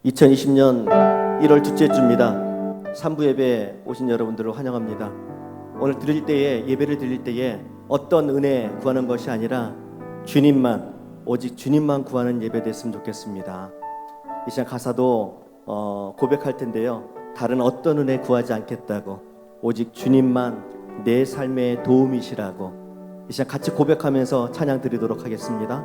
2020년 1월 둘째 주입니다. 3부 예배 오신 여러분들을 환영합니다. 오늘 예배를 드릴 때에 어떤 은혜 구하는 것이 아니라 주님만, 오직 주님만 구하는 예배 됐으면 좋겠습니다. 이 시간 가사도 고백할 텐데요. 다른 어떤 은혜 구하지 않겠다고, 오직 주님만 내 삶의 도움이시라고 이 시간 같이 고백하면서 찬양 드리도록 하겠습니다.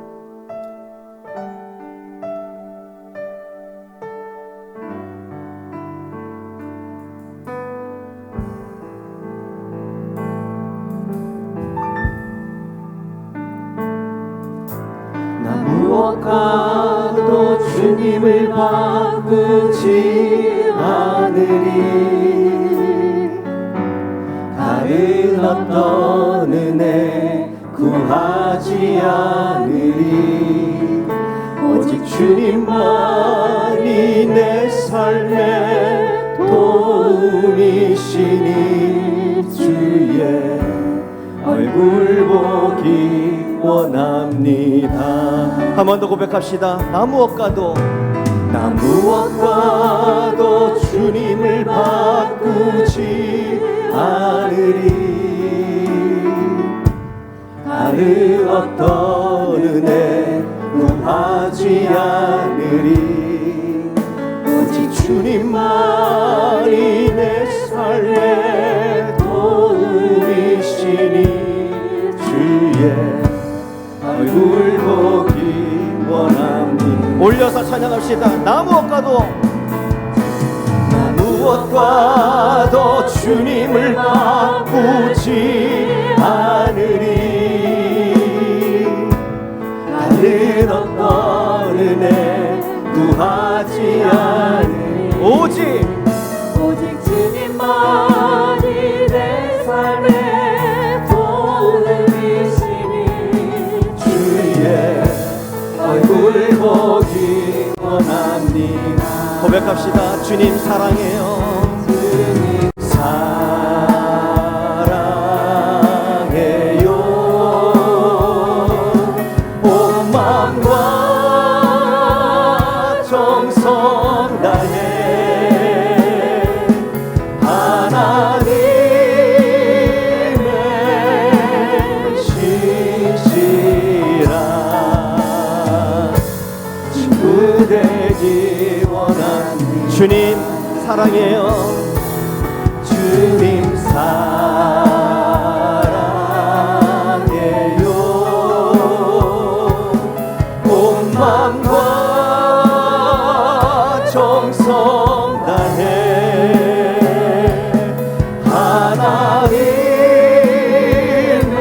무엇과도 주님을 바꾸지 않으리. 다른 어떤 은혜 구하지 않으리. 오직 주님만이 내 삶의 도움이시니 주의 얼굴 보기 원합니다. 한 번 더 고백합시다. 나 무엇과도 주님을 바꾸지 않으리. 다른 어떤 은혜 구하지 않으리. 오직 주님만이 내 삶의 도움이시니 주의 얼굴 보기 원합니다. 올려서 찬양합시다. 나 무엇과도 주님을 바꾸지 않으리. 다른 어떤 은혜 구하지 않으리. 오직 주님만이 내 삶의 도움이시니 주의 얼굴 보기 원합니다. 고백합시다. 주님 사랑해요. 주님 사랑해요. 온 마음과 정성 다해 하나님의 신실한 친구 되기 원합니다. 주님 사랑해요. 주님 사랑해요. 온 마음과 정성 다해 하나님의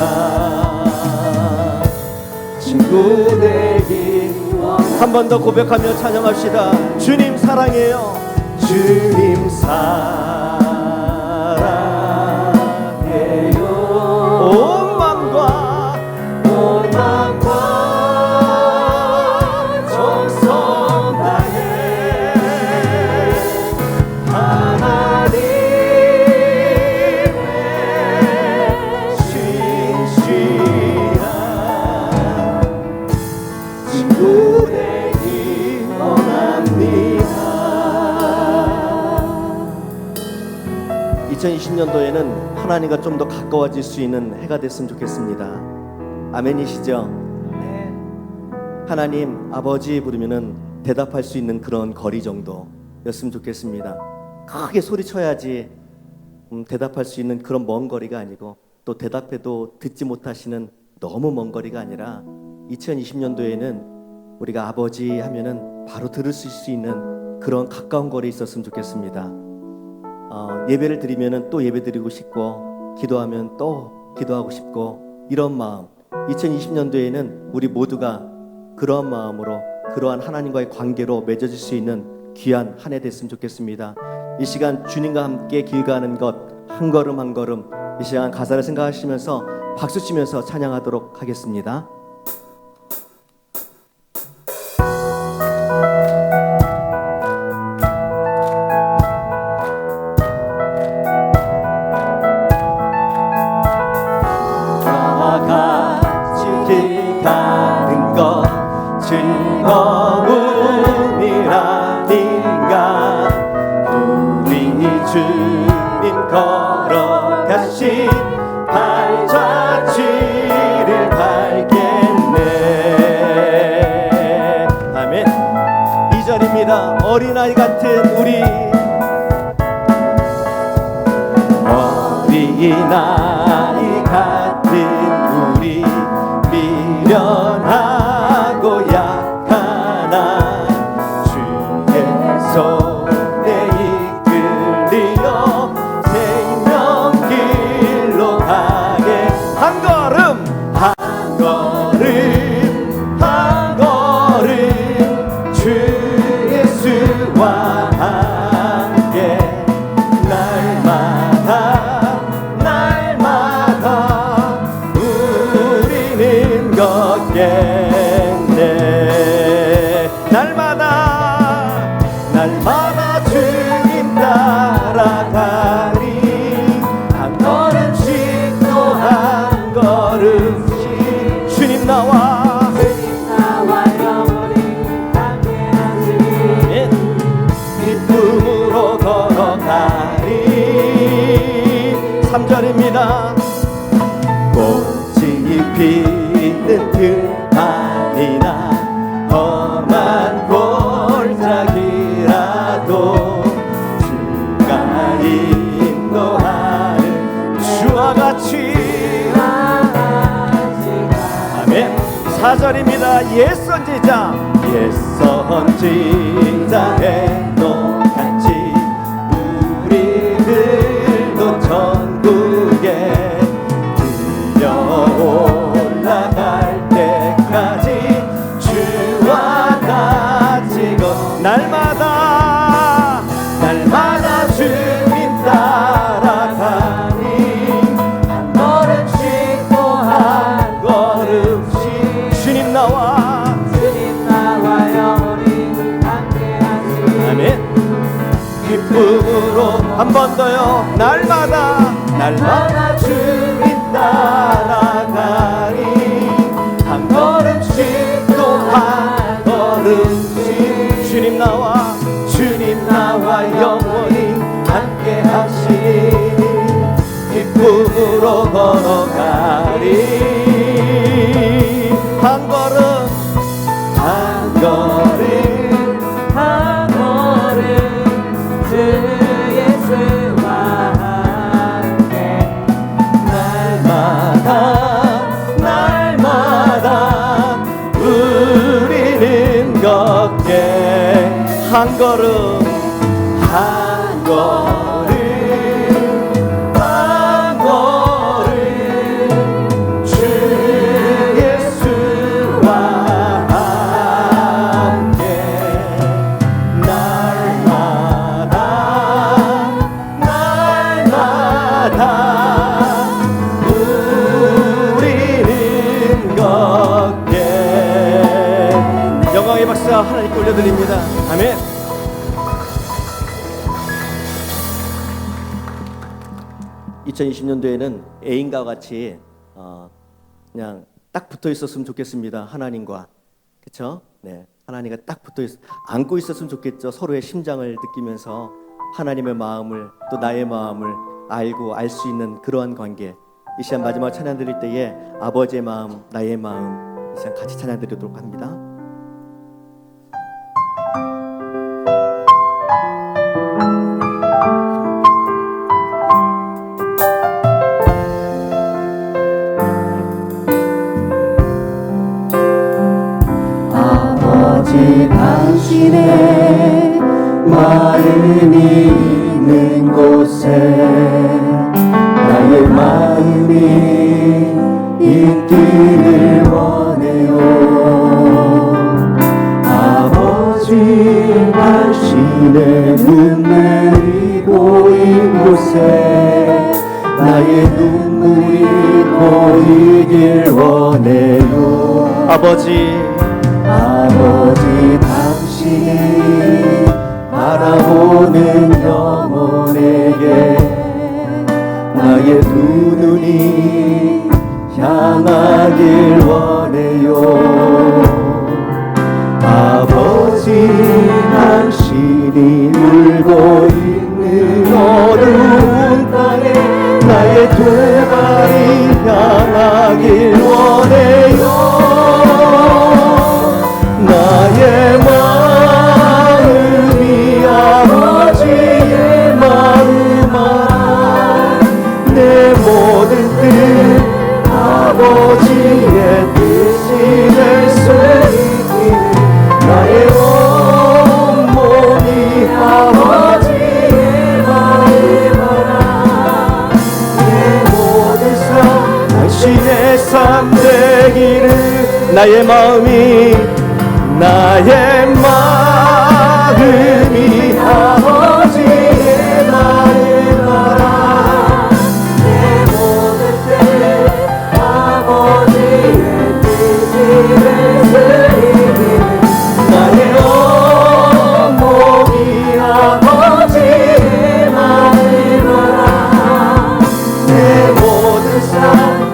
신실한 친구 되기 원합니다. 한 번 더 고백하며 찬양합시다. 주님 사랑해요. 주님 사랑해요. 온 마음과 정성 다해 하나님의 신실한 친구 되기 원합니다. 2020년도에는 하나님과 좀 더 가까워질 수 있는 해가 됐으면 좋겠습니다. 아멘이시죠? 하나님 아버지 부르면은 대답할 수 있는 그런 거리 정도였으면 좋겠습니다. 크게 소리쳐야지 대답할 수 있는 그런 먼 거리가 아니고, 또 대답해도 듣지 못하시는 너무 먼 거리가 아니라 2020년도에는 우리가 아버지 하면은 바로 들을 수 있는 그런 가까운 거리에 있었으면 좋겠습니다. 예배를 드리면은 또 예배 드리고 싶고, 기도하면 또 기도하고 싶고, 이런 마음, 2020년도에는 우리 모두가 그러한 마음으로, 그러한 하나님과의 관계로 맺어질 수 있는 귀한 한 해 됐으면 좋겠습니다. 이 시간 주님과 함께 길 가는 것, 한 걸음 한 걸음, 이 시간 가사를 생각하시면서 박수 치면서 찬양하도록 하겠습니다. 길 가는 것 허물이라든가 우리 주님 걸어가신 발자취를 밟겠네. 아멘. 2절입니다. 어린아이 같은 우리, 어린아이 같은 우리, 미련하고 약하나 주의 손에 이끌리어 생명길로 가게. 한 걸음 한 걸음 한 걸음 주 예수와 함께 날마다 날마다 우리는 걷겠네. 날마다 날마다 주님 따라가리. 한 걸음씩 또 한 걸음씩 주님 나와 영원히 함께하시리. 기쁨으로 걸어가리. 3절입니다. 꽃이 피는 들판이나 험한 골짜기라도 주가 인도하는 주와 같이. 아멘. 4절입니다. 옛 선지자 해노같이 우리들도 천국에 들려 올라갈 때까지 주와 같이 날마다 날마다 주님 따라가니 한 걸음씩 또 한 걸음씩 주님 나와 영원히 함께하시리. 아멘. 기쁨으로 한 번 더요. 날마다 날마다 주님 따라가니 한 걸음씩 또 한 걸음씩 주님 나와 영원히 함께하시니 기쁨으로 걸어가리. 한 걸음 한 걸음 한 걸음 주 예수와 함께 날마다 날마다 우리는 걷게. 한 걸음 한 걸음 한 걸음 주 예수와 함께 날마다 날마다 우리는 걷게. 영광의 박수 하나님께 올려드립니다. 아멘. 2020년도에는 애인과 같이 그냥 딱 붙어 있었으면 좋겠습니다. 하나님과. 그렇죠? 네. 하나님과 딱 붙어 안고 있었으면 좋겠죠. 서로의 심장을 느끼면서 하나님의 마음을 또 나의 마음을 알고 알 수 있는 그러한 관계. 이 시간 마지막 찬양 드릴 때에 아버지의 마음, 나의 마음 이 시간 같이 찬양 드리도록 합니다. 아버지 당신의 마음이 있는 곳에 나의 마음이 있기를 원해요. 아버지 당신의 눈물이 고인 곳에 나의 눈물이 고이길 원해요. 아버지 당신이 바라보는 영혼에게 나의 두 눈이 향하길 원해요. 당신이 울고 있는 어두운 땅에 나의 두 발이 향하길 원해요. 나의 마음이 아버지의 마음아, 내 모든 뜻 아버지의 뜻이 될 수 있기를 나의 온몸이 아버지의 마음아, 내 모든 삶 당신의 삶 되기를 나의 마음이 아버지의 마음아라, 내 모든 뜻 아버지의 뜻이 될 수 있기를 나의 온몸이 아버지의 마음아라, 내 모든 삶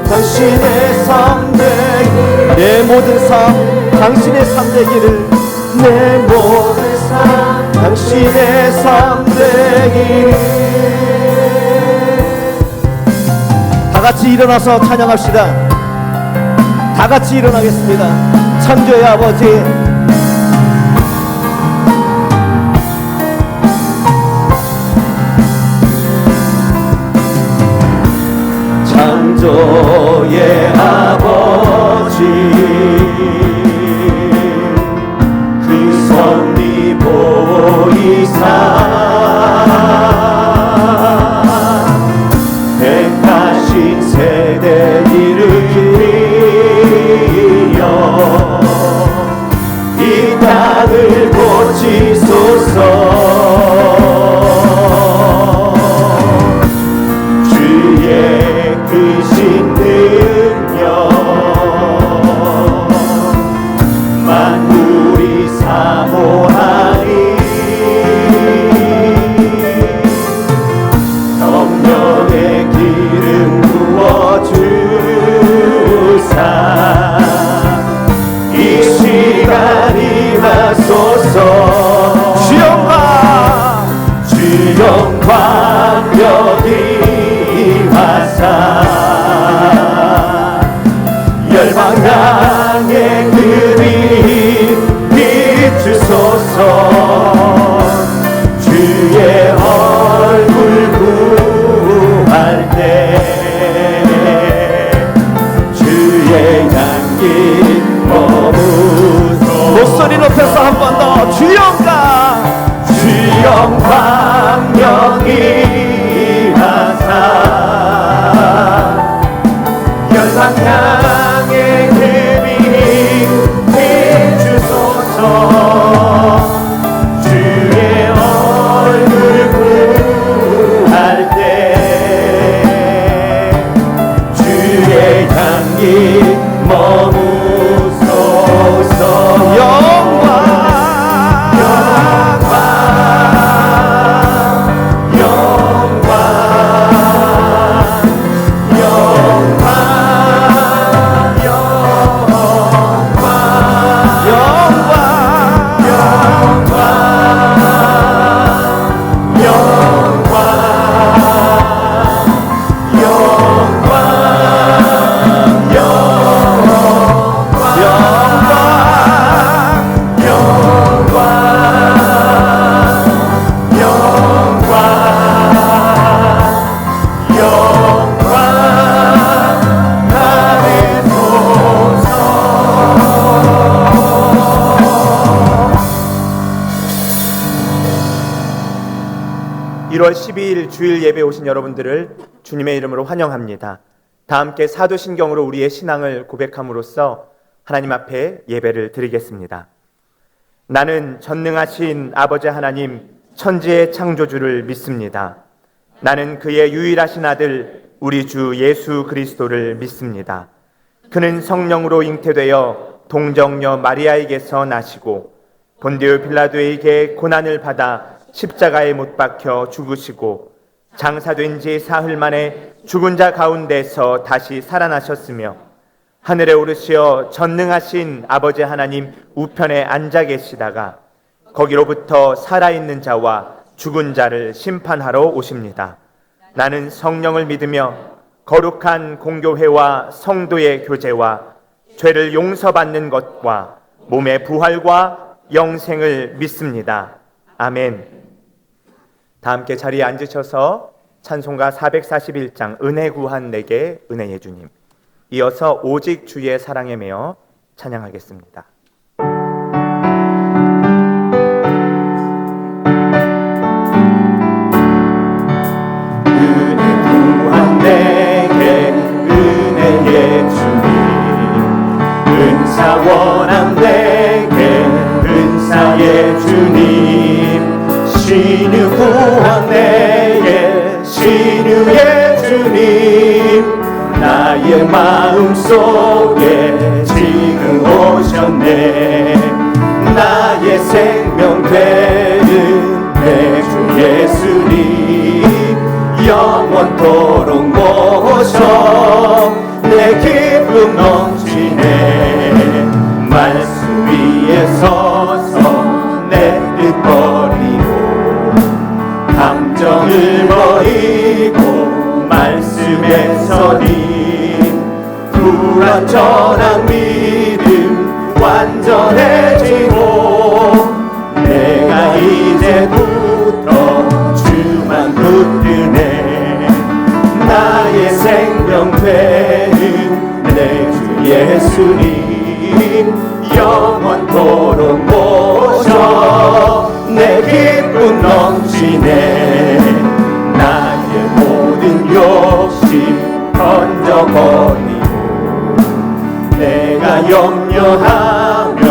당신의 삶 되기를 내 모든 삶 당신의 삶 되기를 내 모든 삶 당신의 삶 되기를. 다 같이 일어나서 찬양합시다. 다 같이 일어나겠습니다. 창조의 아버지, 창조의 아버지, 그 섭리 보이사 택하신 세대 일으키려 이 땅을 고치소서. 주의 크신 능력 만물이 사모하니 성령의 기름 부어주사 이 시간 임하소서. 주영광 여기 임하사 열방 향해 그리 비추소서. 주의 얼굴 구할 때 주의 향기 머무소. 목소리 높여서 한 번 더 주영광 여기 임하사 열방 향해 그리 비추소서. 주의 얼굴 구할 때 주의 향기 머무소서. 영광 주일 예배 오신 여러분들을 주님의 이름으로 환영합니다. 다 함께 사도신경으로 우리의 신앙을 고백함으로써 하나님 앞에 예배를 드리겠습니다. 나는 전능하신 아버지 하나님 천지의 창조주를 믿습니다. 나는 그의 유일하신 아들 우리 주 예수 그리스도를 믿습니다. 그는 성령으로 잉태되어 동정녀 마리아에게서 나시고 본디오 빌라도에게 고난을 받아 십자가에 못 박혀 죽으시고 장사된 지 사흘 만에 죽은 자 가운데서 다시 살아나셨으며 하늘에 오르시어 전능하신 아버지 하나님 우편에 앉아 계시다가 거기로부터 살아있는 자와 죽은 자를 심판하러 오십니다. 나는 성령을 믿으며 거룩한 공교회와 성도의 교제와 죄를 용서받는 것과 몸의 부활과 영생을 믿습니다. 아멘. 다 함께 자리에 앉으셔서 찬송가 441장 은혜 구한 내게 은혜의 주님, 이어서 오직 주의 사랑에 매여 찬양하겠습니다. 은사 원한 내게 은사의 주님, 신유 구한 내게 신유의 주님, 나의 마음속에 지금 오셨네. 나의 생명 되는 내 주 예수님, 영원토록 모셔 내 기쁨 넘치네. 말씀 위에 서서 내 뜻 버리고 감정을 버리고 말씀에 서니 불완전한 믿음 완전해지고 내가 이제부터 주만 붙드네. 나의 생명 되는 내 주 예수님, 영원토록 모셔 내 기쁨 넘치네. 나의 모든 욕심 던져버리고 내가 염려하며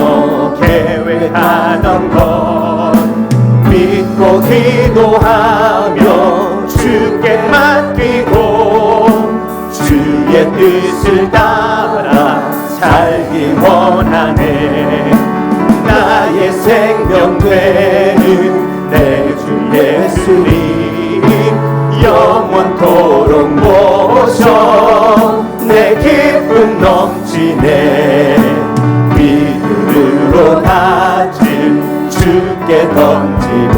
계획하던 것 믿고 기도하며 주께 맡기고 주의 뜻을 따라 살기 원하네. 나의 생명 되는 내 주 예수님, 영원토록 모셔 내 기쁨 넘치네. 믿음으로 다짐 주께 던지고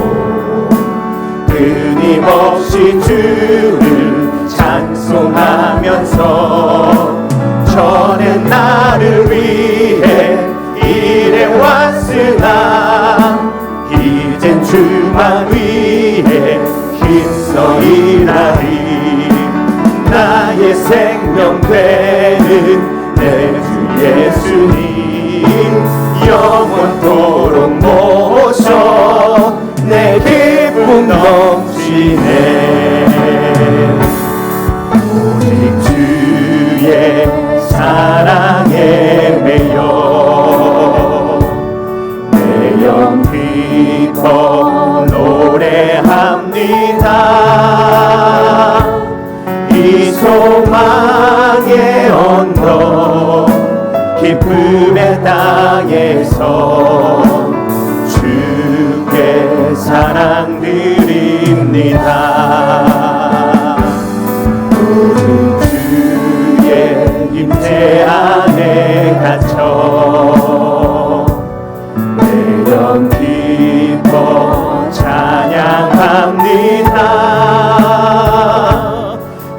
끊임없이 주를 찬송하면서 전엔 나를 위해 일해왔으나 이젠 주만 위해 힘써 일하리. 나의 생명 되는 내 주 예수님, 영원토록 모셔 내 기쁨 넘치네. 오직 주의 사랑에 매여 내 영 기뻐 노래합니다. 이 소망의 언덕 기쁨의 땅에서 주께 사랑 드립니다. 오직 주의 임재 안에 갇혀 내 영 기뻐 찬양합니다.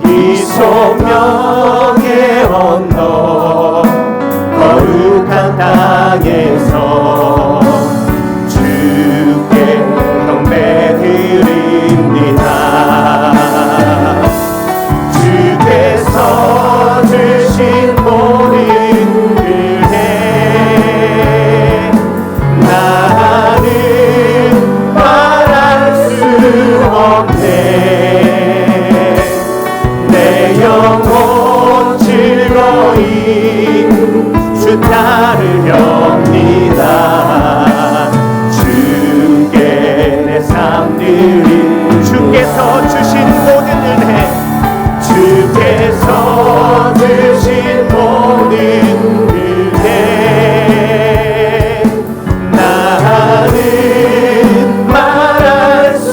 이 소명의 언덕 거룩한 땅에서 주께 경배드립니다. 주께서 주신 모든 은혜 나는 말할 수 없네. 내 영혼 즐거이 주 따르렵니다. 주께 내 삶 드리. 주께서 주신 모든 은혜, 주께서 주신 모든 은혜 나는 말할 수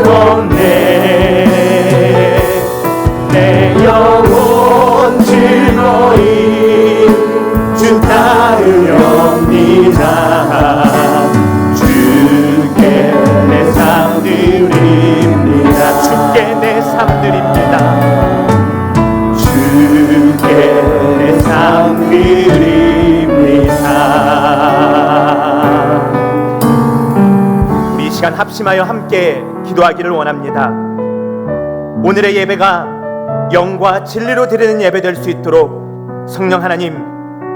없네. 내 영혼 즐거이 주 따르렵니다. 주 합심하여 함께 기도하기를 원합니다. 오늘의 예배가 영과 진리로 드리는 예배 될 수 있도록 성령 하나님,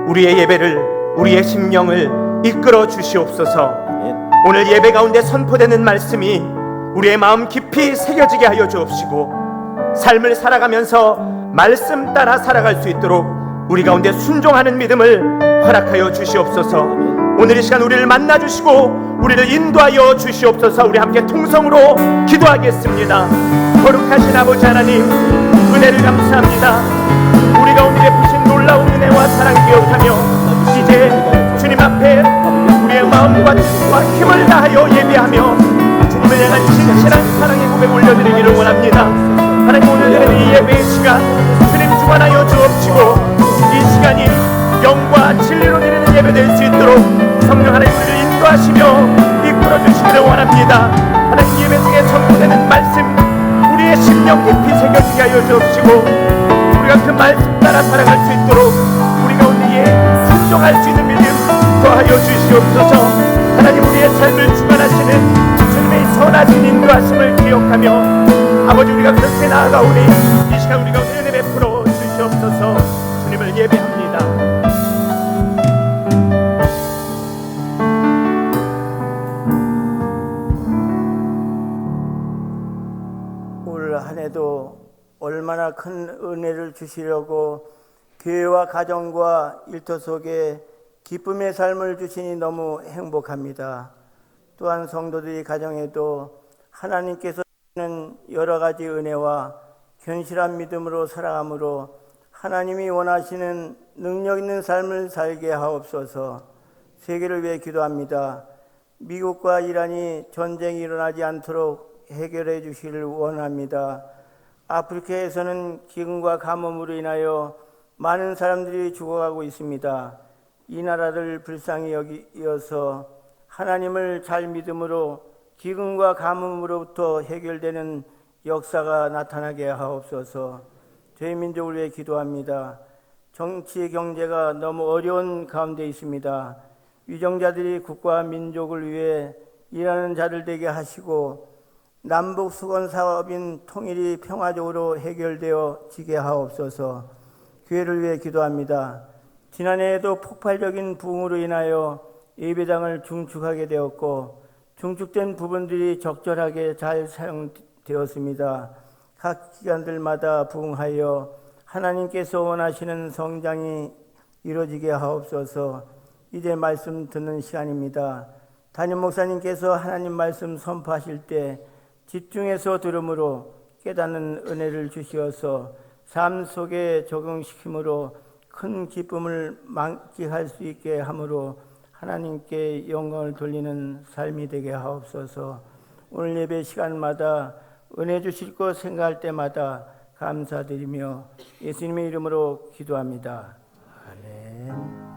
우리의 예배를, 우리의 심령을 이끌어 주시옵소서. 오늘 예배 가운데 선포되는 말씀이 우리의 마음 깊이 새겨지게 하여 주옵시고, 삶을 살아가면서 말씀 따라 살아갈 수 있도록 우리 가운데 순종하는 믿음을 허락하여 주시옵소서. 오늘 이 시간 우리를 만나 주시고 우리를 인도하여 주시옵소서. 우리 함께 통성으로 기도하겠습니다. 거룩하신 아버지 하나님, 은혜를 감사합니다. 우리 가운데 베푸신 놀라운 은혜와 사랑 기억하며 이제 주님 앞에 우리의 마음과 뜻과 힘을 다하여 예배하며 주님을 향한 진실한 사랑의 고백 올려드리기를 원합니다. 하나님, 오늘 드리는 이 예배의 시간 주님 주관하여 주옵시고, 이 시간이 영과 진리로 드리는 예배 될 수 있도록 성령 하나님 우리를 인도하시며 이끌어 주시기를 원합니다. 하나님, 예배 중에 선포되는 말씀 우리의 심령 깊이 새겨지게 하여 주옵시고, 우리가 그 말씀 따라 살아갈 수 있도록 우리 가운데에 순종할 수 있는 믿음 더하여 주시옵소서. 하나님, 우리의 삶을 주관하시는 주님의 선하신 인도하심을 기억하며 아버지, 우리가 그렇게 나아가오니 이 시간 우리가 은혜 베풀어 주시옵소서. 주님을 예배합니다. 올 한 해도 얼마나 큰 은혜를 주시려고 교회와 가정과 일터 속에 기쁨의 삶을 주시니 너무 행복합니다. 또한 성도들이 가정에도 하나님께서 주시는 여러 가지 은혜와 견실한 믿음으로 살아감으로 하나님이 원하시는 능력 있는 삶을 살게 하옵소서. 세계를 위해 기도합니다. 미국과 이란이 전쟁이 일어나지 않도록 해결해 주시기를 원합니다. 아프리카에서는 기근과 가뭄으로 인하여 많은 사람들이 죽어가고 있습니다. 이 나라를 불쌍히 여기어서 하나님을 잘 믿음으로 기근과 가뭄으로부터 해결되는 역사가 나타나게 하옵소서. 저희 민족을 위해 기도합니다. 정치 경제가 너무 어려운 가운데 있습니다. 위정자들이 국가와 민족을 위해 일하는 자들 되게 하시고 남북 수건 사업인 통일이 평화적으로 해결되어 지게 하옵소서. 교회를 위해 기도합니다. 지난해에도 폭발적인 부흥으로 인하여 예배당을 중축하게 되었고 중축된 부분들이 적절하게 잘 사용되었습니다. 각 기관들마다 부흥하여 하나님께서 원하시는 성장이 이루어지게 하옵소서. 이제 말씀 듣는 시간입니다. 담임 목사님께서 하나님 말씀 선포하실 때 집중해서 들음으로 깨닫는 은혜를 주시어서 삶 속에 적용시킴으로 큰 기쁨을 만끽할 수 있게 함으로 하나님께 영광을 돌리는 삶이 되게 하옵소서. 오늘 예배 시간마다 은혜 주실 것 생각할 때마다 감사드리며 예수님의 이름으로 기도합니다. 아멘.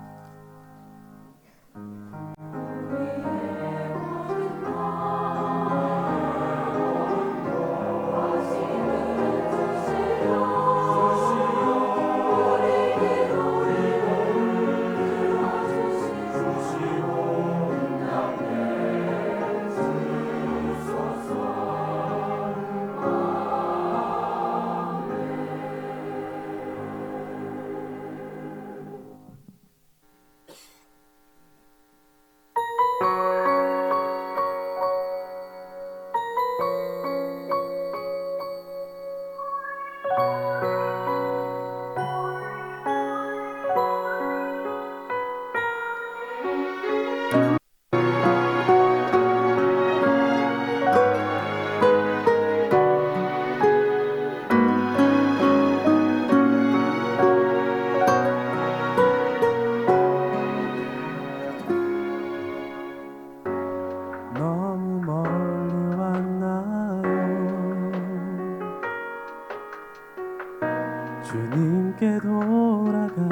주님께 돌아가기에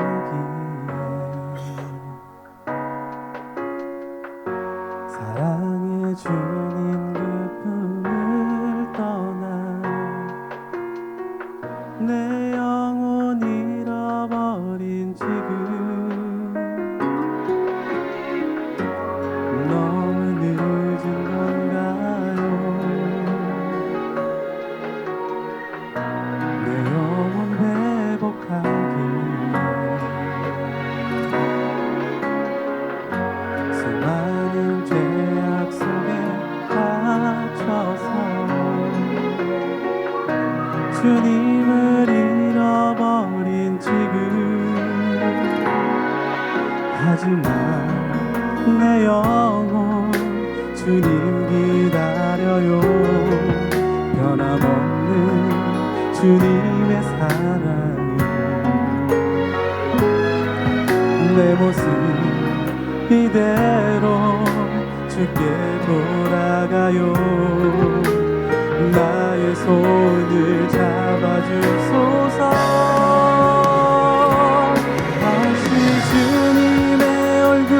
사랑의 주님 그 품을 떠나 내 영혼 잃어버린 지금 너무 늦은 건가요? 내 모습 이대로 주께 돌아가요. 나의 손을 잡아주소서. 다시 주님의 얼굴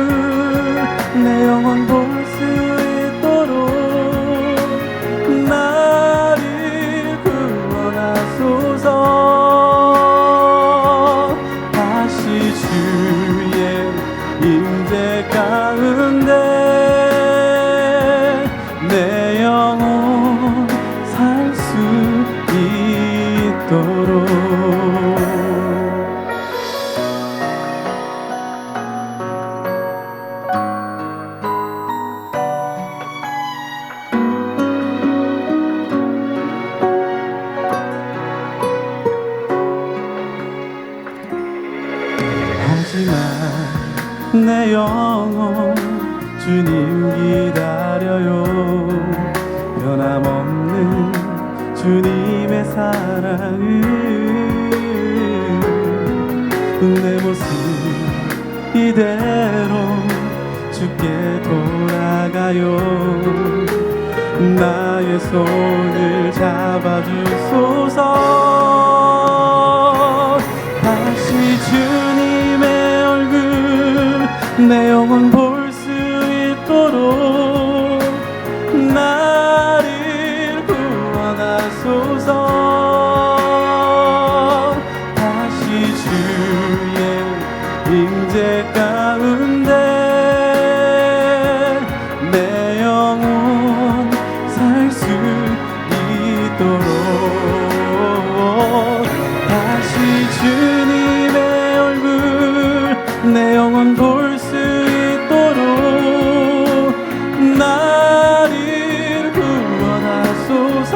내 영혼 볼 수 있도록 나를 구원하소서. 다시 주의 임재 가운데 내 영혼 살 수 있도록. 하지만 내 영혼 주님 기다려요. 변함없는 주님의 사랑을 내 모습 이대로 주께 돌아가요. 나의 손을 잡아주소서. 다시 주님의 얼굴 내 영혼 볼 수 있도록 나를 구원하소서. 다시 주의 임재 가운데 내 영혼 살 수 있도록. 다시 주님의 얼굴 내 영혼 볼 수 있도록 나를 구원하소서.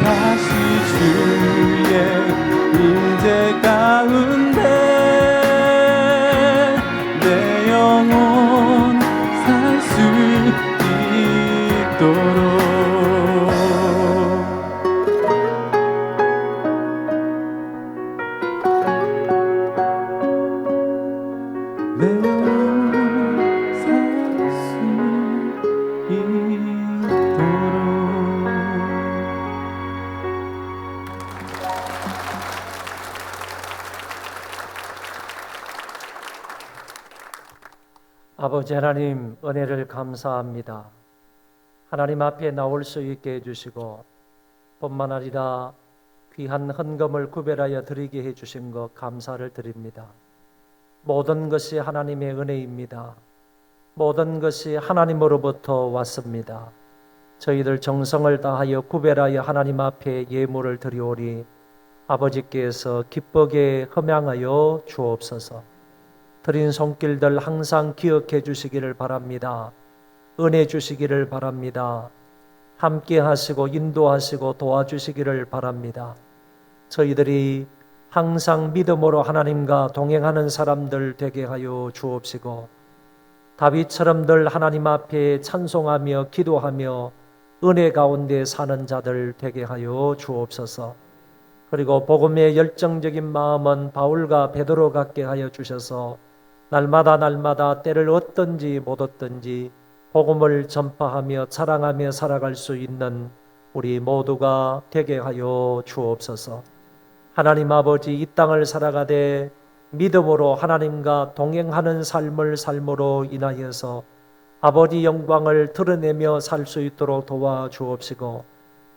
다시 주의 임재 가운데 내 영혼 살 수 있도록. 내 영혼 살 수 있도록. 아버지 하나님, 은혜를 감사합니다. 하나님 앞에 나올 수 있게 해주시고 뿐만 아니라 귀한 헌금을 구별하여 드리게 해주신 것 감사를 드립니다. 모든 것이 하나님의 은혜입니다. 모든 것이 하나님으로부터 왔습니다. 저희들 정성을 다하여 구별하여 하나님 앞에 예물을 드리오리 아버지께서 기쁘게 흠양하여 주옵소서. 드린 손길들 항상 기억해 주시기를 바랍니다. 은혜 주시기를 바랍니다. 함께 하시고 인도하시고 도와주시기를 바랍니다. 저희들이 항상 믿음으로 하나님과 동행하는 사람들 되게 하여 주옵시고 다윗처럼 늘 하나님 앞에 찬송하며 기도하며 은혜 가운데 사는 자들 되게 하여 주옵소서. 그리고 복음의 열정적인 마음은 바울과 베드로 같게 하여 주셔서 날마다 때를 얻든지 못 얻든지 복음을 전파하며 자랑하며 살아갈 수 있는 우리 모두가 되게 하여 주옵소서. 하나님 아버지, 이 땅을 살아가되 믿음으로 하나님과 동행하는 삶을 삶으로 인하여서 아버지 영광을 드러내며 살 수 있도록 도와주옵시고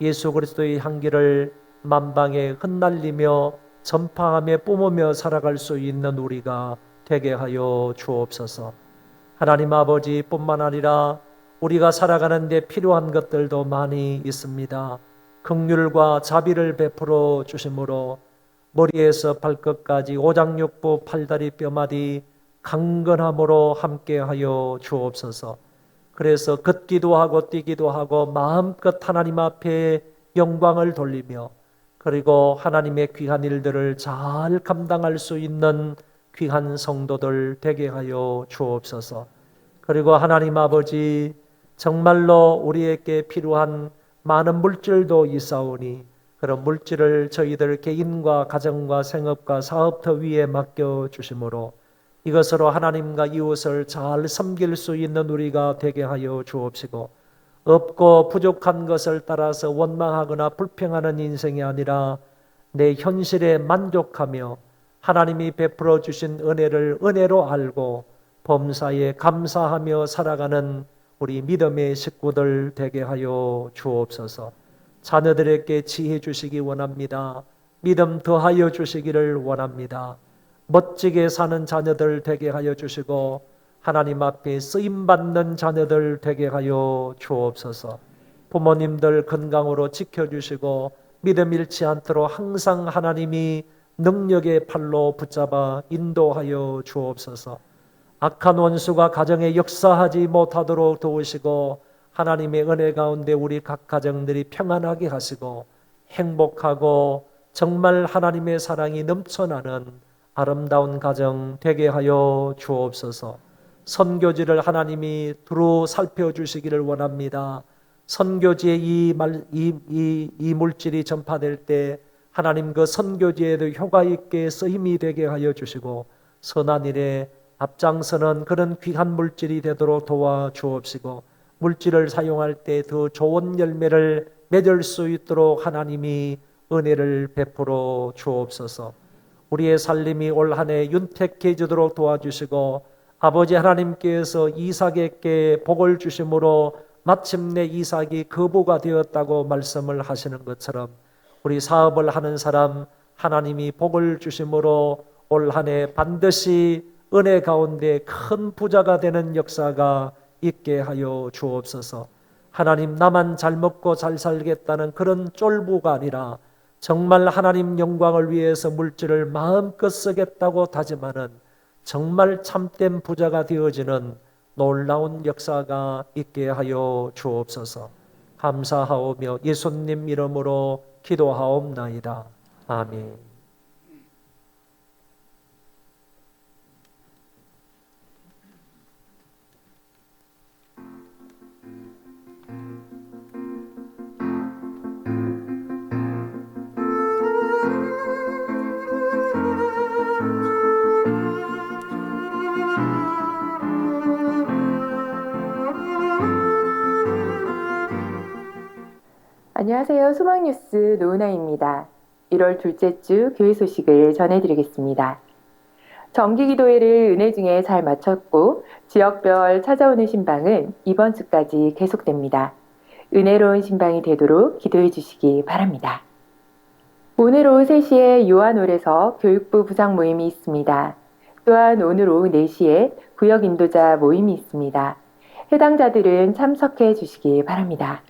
예수 그리스도의 향기를 만방에 흩날리며 전파하며 뿜으며 살아갈 수 있는 우리가 되게 하여 주옵소서. 하나님 아버지 뿐만 아니라 우리가 살아가는 데 필요한 것들도 많이 있습니다. 긍휼과 자비를 베풀어 주심으로 머리에서 발끝까지 오장육부 팔다리 뼈마디 강건함으로 함께하여 주옵소서. 그래서 걷기도 하고 뛰기도 하고 마음껏 하나님 앞에 영광을 돌리며 그리고 하나님의 귀한 일들을 잘 감당할 수 있는 귀한 성도들 되게 하여 주옵소서. 그리고 하나님 아버지, 정말로 우리에게 필요한 많은 물질도 있사오니 그런 물질을 저희들 개인과 가정과 생업과 사업터 위에 맡겨 주심으로 이것으로 하나님과 이웃을 잘 섬길 수 있는 우리가 되게 하여 주옵시고, 없고 부족한 것을 따라서 원망하거나 불평하는 인생이 아니라 내 현실에 만족하며 하나님이 베풀어 주신 은혜를 은혜로 알고 범사에 감사하며 살아가는 우리 믿음의 식구들 되게 하여 주옵소서. 자녀들에게 지혜 주시기 원합니다. 믿음 더하여 주시기를 원합니다. 멋지게 사는 자녀들 되게 하여 주시고 하나님 앞에 쓰임받는 자녀들 되게 하여 주옵소서. 부모님들 건강으로 지켜주시고 믿음 잃지 않도록 항상 하나님이 능력의 팔로 붙잡아 인도하여 주옵소서. 악한 원수가 가정에 역사하지 못하도록 도우시고 하나님의 은혜 가운데 우리 각 가정들이 평안하게 하시고 행복하고 정말 하나님의 사랑이 넘쳐나는 아름다운 가정 되게 하여 주옵소서. 선교지를 하나님이 두루 살펴주시기를 원합니다. 선교지에 이 물질이 전파될 때 하나님 그 선교지에도 효과 있게 쓰임이 되게 하여 주시고 선한 일에 앞장서는 그런 귀한 물질이 되도록 도와주옵시고, 물질을 사용할 때 더 좋은 열매를 맺을 수 있도록 하나님이 은혜를 베풀어 주옵소서. 우리의 살림이 올 한 해 윤택해지도록 도와주시고 아버지 하나님께서 이삭에게 복을 주심으로 마침내 이삭이 거부가 되었다고 말씀을 하시는 것처럼 우리 사업을 하는 사람 하나님이 복을 주심으로 올 한 해 반드시 은혜 가운데 큰 부자가 되는 역사가 있게 하여 주옵소서. 하나님, 나만 잘 먹고 잘 살겠다는 그런 쫄부가 아니라 정말 하나님 영광을 위해서 물질을 마음껏 쓰겠다고 다짐하는 정말 참된 부자가 되어지는 놀라운 역사가 있게 하여 주옵소서. 감사하오며 예수님 이름으로 기도하옵나이다. 아멘. 안녕하세요. 소망뉴스 노은아입니다. 1월 둘째 주 교회 소식을 전해드리겠습니다. 정기기도회를 은혜 중에 잘 마쳤고 지역별 찾아오는 신방은 이번 주까지 계속됩니다. 은혜로운 신방이 되도록 기도해 주시기 바랍니다. 오늘 오후 3시에 요한홀에서 교육부 부장 모임이 있습니다. 또한 오늘 오후 4시에 구역 인도자 모임이 있습니다. 해당자들은 참석해 주시기 바랍니다.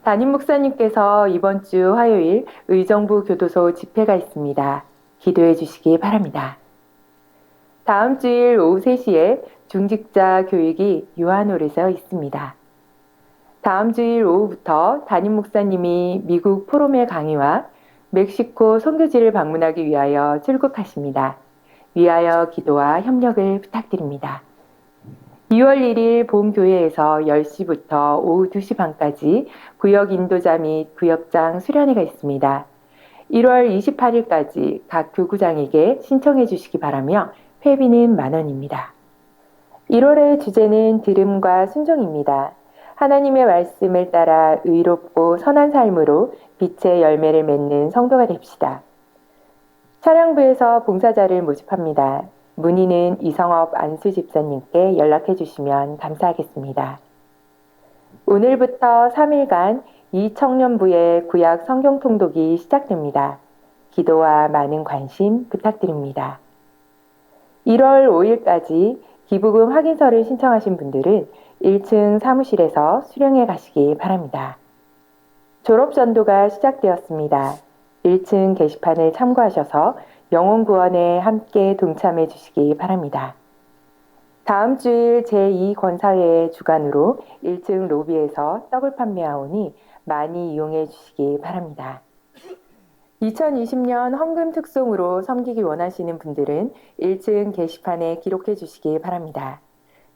담임 목사님께서 이번 주 화요일 의정부 교도소 집회가 있습니다. 기도해 주시기 바랍니다. 다음 주일 오후 3시에 중직자 교육이 요한홀에서 있습니다. 다음 주일 오후부터 담임 목사님이 미국 포럼의 강의와 멕시코 선교지를 방문하기 위하여 출국하십니다. 위하여 기도와 협력을 부탁드립니다. 2월 1일 본교회에서 10시부터 오후 2시 반까지 구역 인도자 및 구역장 수련회가 있습니다. 1월 28일까지 각 교구장에게 신청해 주시기 바라며 회비는 만원입니다. 1월의 주제는 들음과 순종입니다. 하나님의 말씀을 따라 의롭고 선한 삶으로 빛의 열매를 맺는 성도가 됩시다. 차량부에서 봉사자를 모집합니다. 문의는 이성업 안수 집사님께 연락해 주시면 감사하겠습니다. 오늘부터 3일간 이 청년부의 구약 성경 통독이 시작됩니다. 기도와 많은 관심 부탁드립니다. 1월 5일까지 기부금 확인서를 신청하신 분들은 1층 사무실에서 수령해 가시기 바랍니다. 졸업전도가 시작되었습니다. 1층 게시판을 참고하셔서 영혼구원에 함께 동참해 주시기 바랍니다. 다음 주일 제2권사회의 주관으로 1층 로비에서 떡을 판매하오니 많이 이용해 주시기 바랍니다. 2020년 헌금 특송으로 섬기기 원하시는 분들은 1층 게시판에 기록해 주시기 바랍니다.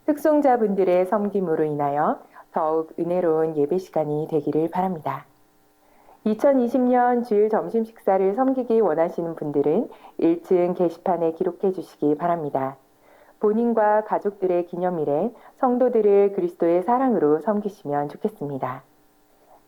특송자분들의 섬김으로 인하여 더욱 은혜로운 예배 시간이 되기를 바랍니다. 2020년 주일 점심 식사를 섬기기 원하시는 분들은 1층 게시판에 기록해 주시기 바랍니다. 본인과 가족들의 기념일에 성도들을 그리스도의 사랑으로 섬기시면 좋겠습니다.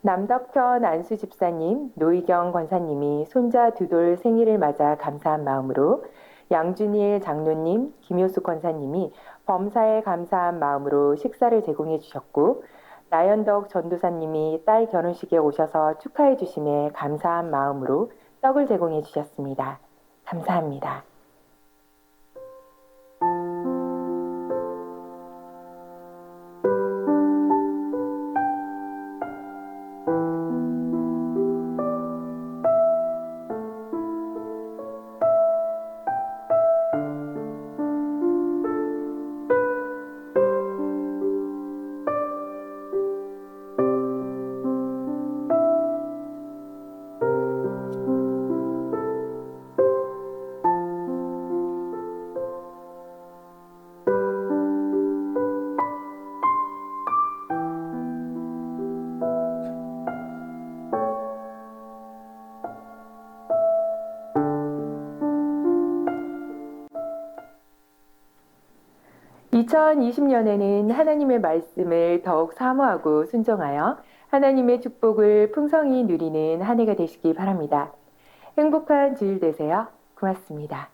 남덕현 안수 집사님, 노희경 권사님이 손자 두돌 생일을 맞아 감사한 마음으로, 양준일 장로님, 김효숙 권사님이 범사에 감사한 마음으로 식사를 제공해 주셨고, 나연덕 전도사님이 딸 결혼식에 오셔서 축하해 주심에 감사한 마음으로 떡을 제공해 주셨습니다. 감사합니다. (2020년에는) 하나님의 말씀을 더욱 사모하고 순종하여 하나님의 축복을 풍성히 누리는 한 해가 되시기 바랍니다. 행복한 주일 되세요. 고맙습니다.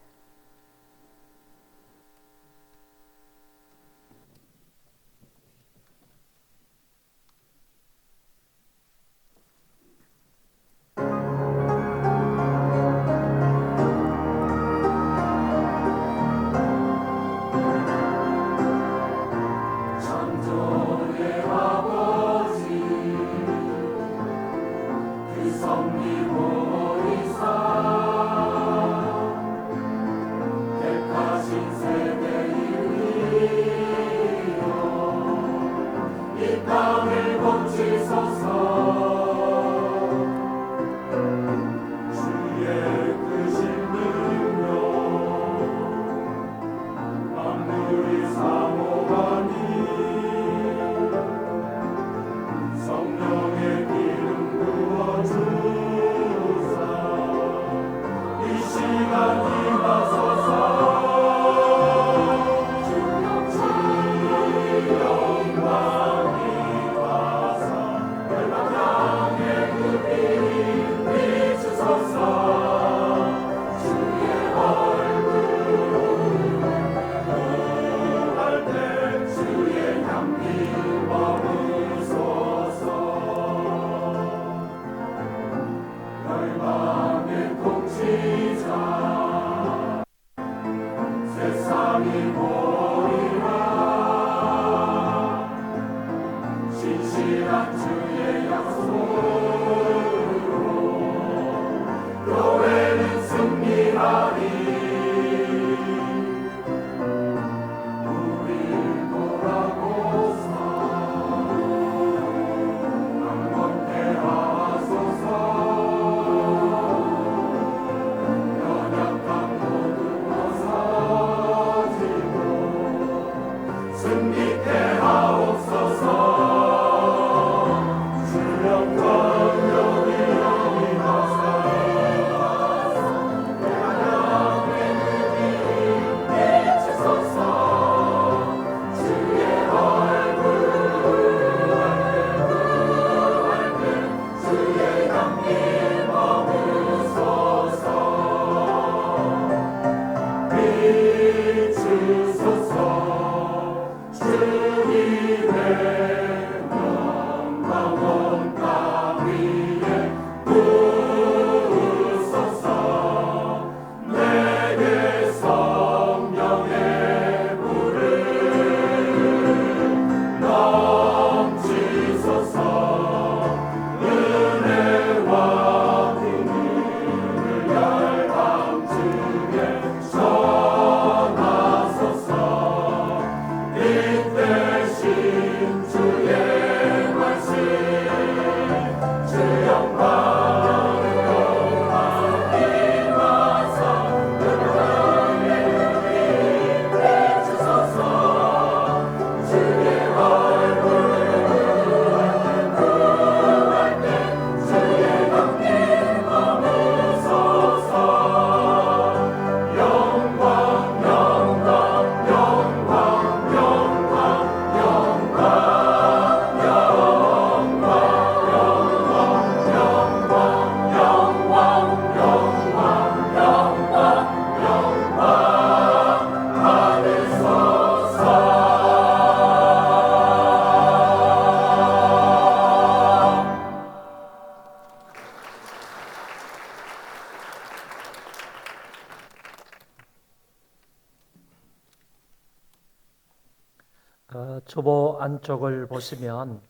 주보 안쪽을 보시면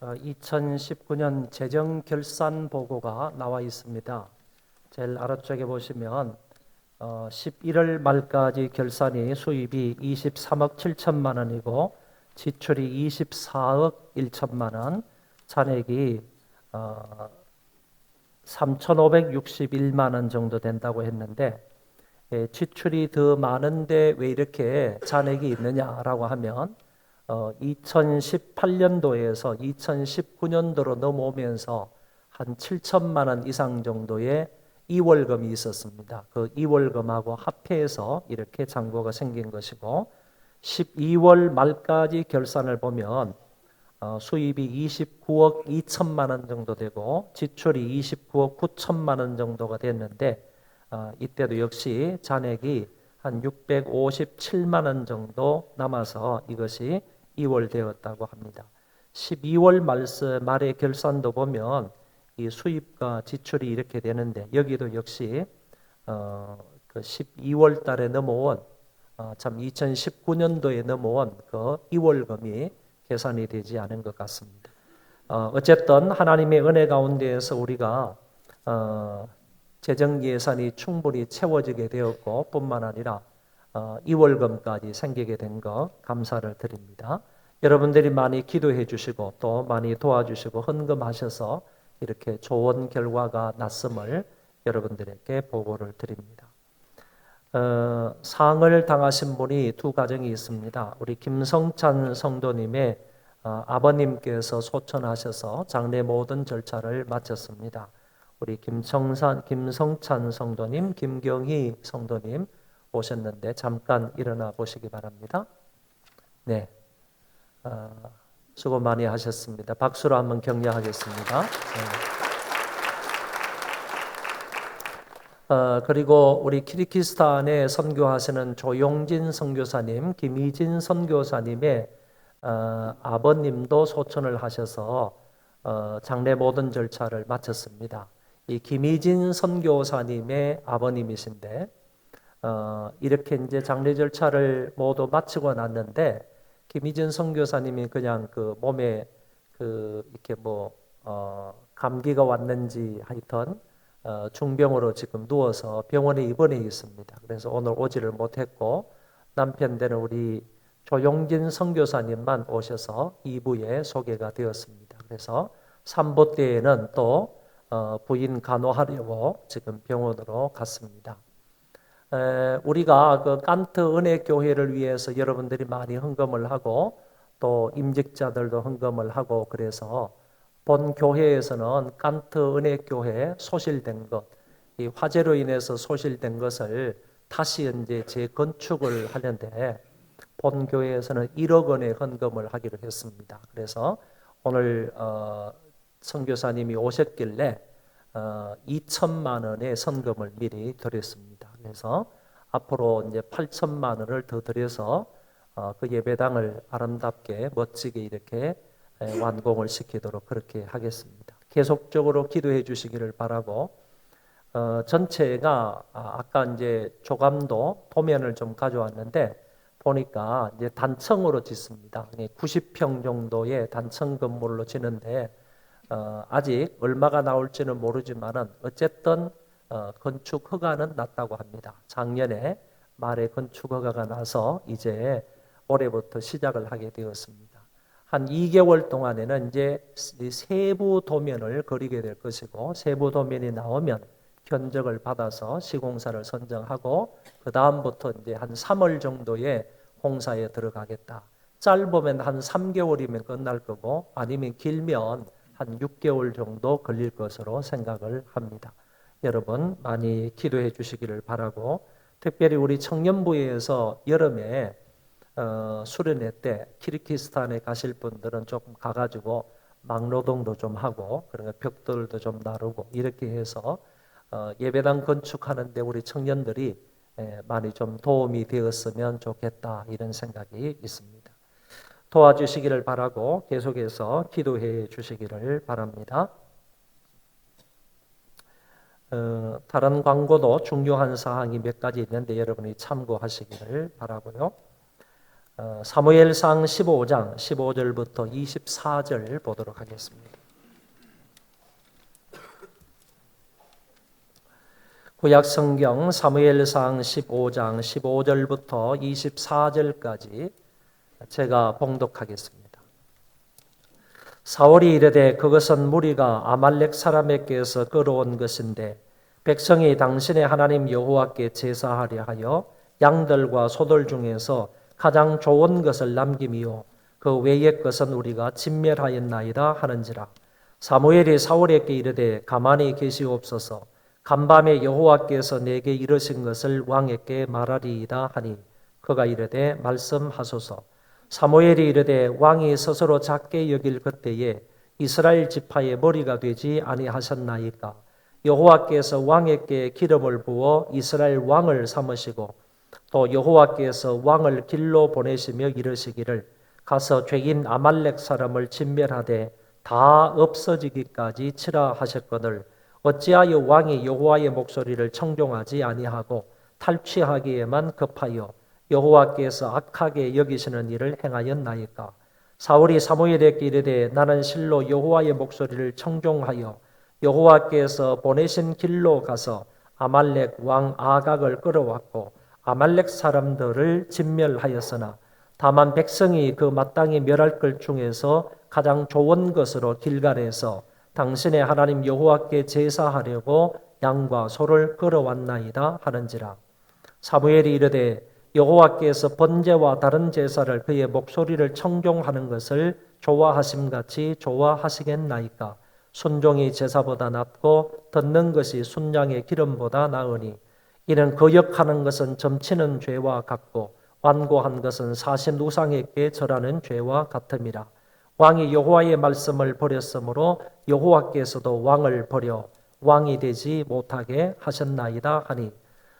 2019년 재정 결산 보고가 나와 있습니다. 제일 아래쪽에 보시면 11월 말까지 결산이 수입이 23억 7천만 원이고 지출이 24억 1천만 원, 잔액이 3,561만 원 정도 된다고 했는데 지출이 더 많은데 왜 이렇게 잔액이 있느냐라고 하면 2018년도에서 2019년도로 넘어오면서 한 7천만 원 이상 정도의 이월금이 있었습니다. 그 이월금하고 합해서 이렇게 잔고가 생긴 것이고 12월 말까지 결산을 보면 수입이 29억 2천만 원 정도 되고 지출이 29억 9천만 원 정도가 됐는데 이때도 역시 잔액이 한 657만 원 정도 남아서 이것이 이월되었다고 합니다. 12월 말의 결산도 보면 이 수입과 지출이 이렇게 되는데 여기도 역시 그 12월 달에 넘어온 2019년도에 넘어온 그 이월금이 계산이 되지 않은 것 같습니다. 어쨌든 하나님의 은혜 가운데에서 우리가 재정 예산이 충분히 채워지게 되었고 뿐만 아니라 이월금까지 생기게 된 것 감사를 드립니다. 여러분들이 많이 기도해 주시고 또 많이 도와주시고 헌금하셔서 이렇게 좋은 결과가 났음을 여러분들에게 보고를 드립니다. 상을 당하신 분이 두 가정이 있습니다. 우리 김성찬 성도님의 아버님께서 소천하셔서 장례 모든 절차를 마쳤습니다. 우리 김성찬 성도님, 김경희 성도님 오셨는데 잠깐 일어나 보시기 바랍니다. 네, 수고 많이 하셨습니다. 박수로 한번 격려하겠습니다. 네. 그리고 우리 키르기스탄에 선교하시는 조용진 선교사님, 김희진 선교사님의 아버님도 소천을 하셔서 장례 모든 절차를 마쳤습니다. 이 김희진 선교사님의 아버님이신데 이렇게 이제 장례 절차를 모두 마치고 났는데 김희진 선교사님이 그냥 그 몸에 이렇게 감기가 왔는지 하여튼 중병으로 지금 누워서 병원에 입원해 있습니다. 그래서 오늘 오지를 못했고 남편 되는 우리 조용진 선교사님만 오셔서 2부에 소개가 되었습니다. 그래서 3부 때에는 또 부인 간호하려고 지금 병원으로 갔습니다. 우리가 그 깐트 은혜교회를 위해서 여러분들이 많이 헌금을 하고 또 임직자들도 헌금을 하고 그래서 본 교회에서는 깐트 은혜교회 소실된 것, 이 화재로 인해서 소실된 것을 다시 이제 재건축을 하는데 본 교회에서는 1억 원의 헌금을 하기로 했습니다. 그래서 오늘 선교사님이 오셨길래 2천만 원의 선금을 미리 드렸습니다. 그래서 앞으로 이제 8천만 원을 더 드려서 그 예배당을 아름답게 멋지게 이렇게 완공을 시키도록 그렇게 하겠습니다. 계속적으로 기도해 주시기를 바라고 전체가 아까 이제 조감도 도면을 좀 가져왔는데 보니까 이제 단층으로 짓습니다. 90평 정도의 단층 건물로 지는데 아직 얼마가 나올지는 모르지만은 어쨌든 건축 허가는 났다고 합니다. 작년에 말에 건축 허가가 나서 이제 올해부터 시작을 하게 되었습니다. 한 2개월 동안에는 이제 세부 도면을 그리게 될 것이고 세부 도면이 나오면 견적을 받아서 시공사를 선정하고 그 다음부터 이제 한 3월 정도의 공사에 들어가겠다. 짧으면 한 3개월이면 끝날 거고 아니면 길면 한 6개월 정도 걸릴 것으로 생각을 합니다. 여러분 많이 기도해 주시기를 바라고 특별히 우리 청년부에서 여름에 수련회 때 키르기스탄에 가실 분들은 조금 가가지고 막노동도 좀 하고 그런 벽돌도 좀 나르고 이렇게 해서 예배당 건축하는데 우리 청년들이 많이 좀 도움이 되었으면 좋겠다 이런 생각이 있습니다. 도와주시기를 바라고 계속해서 기도해 주시기를 바랍니다. 다른 광고도 중요한 사항이 몇 가지 있는데 여러분이 참고하시기를 바라고요. 사무엘상 15장 15절부터 24절 보도록 하겠습니다. 구약성경 사무엘상 15장 15절부터 24절까지 제가 봉독하겠습니다. 사울이 이르되 그것은 무리가 아말렉 사람에게서 끌어온 것인데 백성이 당신의 하나님 여호와께 제사하려 하여 양들과 소들 중에서 가장 좋은 것을 남김이요 그 외의 것은 우리가 진멸하였나이다 하는지라. 사무엘이 사울에게 이르되 가만히 계시옵소서. 간밤에 여호와께서 내게 이르신 것을 왕에게 말하리이다 하니 그가 이르되 말씀하소서. 사무엘이 이르되 왕이 스스로 작게 여길 그때에 이스라엘 지파의 머리가 되지 아니하셨나이까. 여호와께서 왕에게 기름을 부어 이스라엘 왕을 삼으시고 또 여호와께서 왕을 길로 보내시며 이르시기를 가서 죄인 아말렉 사람을 진멸하되 다 없어지기까지 치라 하셨거늘 어찌하여 왕이 여호와의 목소리를 청종하지 아니하고 탈취하기에만 급하여 여호와께서 악하게 여기시는 일을 행하였나이까. 사울이 사무엘에게 이르되 나는 실로 여호와의 목소리를 청종하여 여호와께서 보내신 길로 가서 아말렉 왕 아각을 끌어왔고 아말렉 사람들을 진멸하였으나 다만 백성이 그 마땅히 멸할 것 중에서 가장 좋은 것으로 길갈에서 당신의 하나님 여호와께 제사하려고 양과 소를 끌어왔나이다 하는지라. 사무엘이 이르되 여호와께서 번제와 다른 제사를 그의 목소리를 청종하는 것을 좋아하심같이 좋아하시겠나이까. 순종이 제사보다 낫고 듣는 것이 순양의 기름보다 나으니 이는 거역하는 것은 점치는 죄와 같고 완고한 것은 사신 우상에게 절하는 죄와 같음이라. 왕이 여호와의 말씀을 버렸으므로 여호와께서도 왕을 버려 왕이 되지 못하게 하셨나이다 하니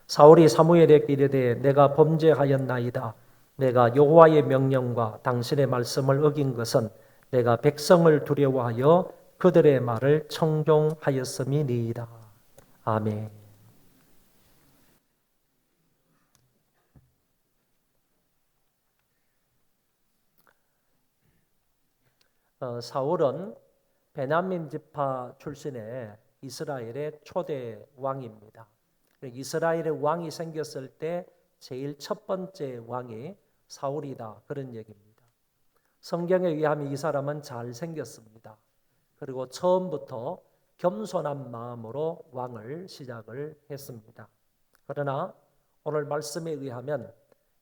사울이 사무엘에게 이르되 내가 범죄하였나이다. 내가 여호와의 명령과 당신의 말씀을 어긴 것은 내가 백성을 두려워하여 그들의 말을 청종하였음이니이다. 아멘. 사울은 베냐민 지파 출신의 이스라엘의 초대 왕입니다. 이스라엘의 왕이 생겼을 때 제일 첫 번째 왕이 사울이다 그런 얘기입니다. 성경에 의하면 이 사람은 잘 생겼습니다. 그리고 처음부터 겸손한 마음으로 왕을 시작을 했습니다. 그러나 오늘 말씀에 의하면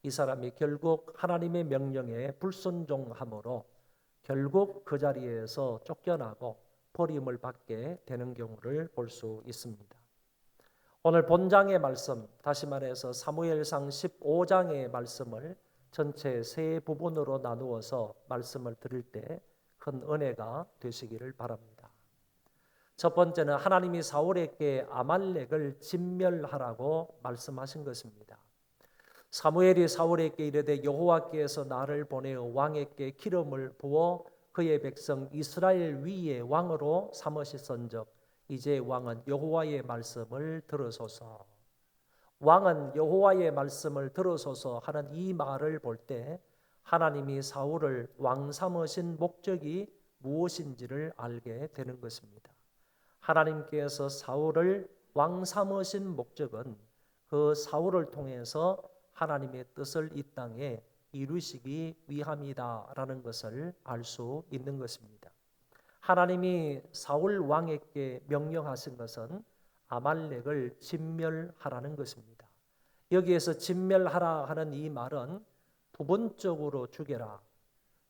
이 사람이 결국 하나님의 명령에 불순종함으로 결국 그 자리에서 쫓겨나고 버림을 받게 되는 경우를 볼 수 있습니다. 오늘 본장의 말씀, 다시 말해서 사무엘상 15장의 말씀을 전체 세 부분으로 나누어서 말씀을 드릴 때 큰 은혜가 되시기를 바랍니다. 첫 번째는 하나님이 사울에게 아말렉을 진멸하라고 말씀하신 것입니다. 사무엘이 사울에게 이르되 여호와께서 나를 보내어 왕에게 기름을 부어 그의 백성 이스라엘 위에 왕으로 삼으시선즉 이제 왕은 여호와의 말씀을 들으소서. 왕은 여호와의 말씀을 들으소서 하는 이 말을 볼 때 하나님이 사울을 왕 삼으신 목적이 무엇인지를 알게 되는 것입니다. 하나님께서 사울을 왕 삼으신 목적은 그 사울을 통해서 하나님의 뜻을 이 땅에 이루시기 위함이다라는 것을 알 수 있는 것입니다. 하나님이 사울 왕에게 명령하신 것은 아말렉을 진멸하라는 것입니다. 여기에서 진멸하라 하는 이 말은 부분적으로 죽여라,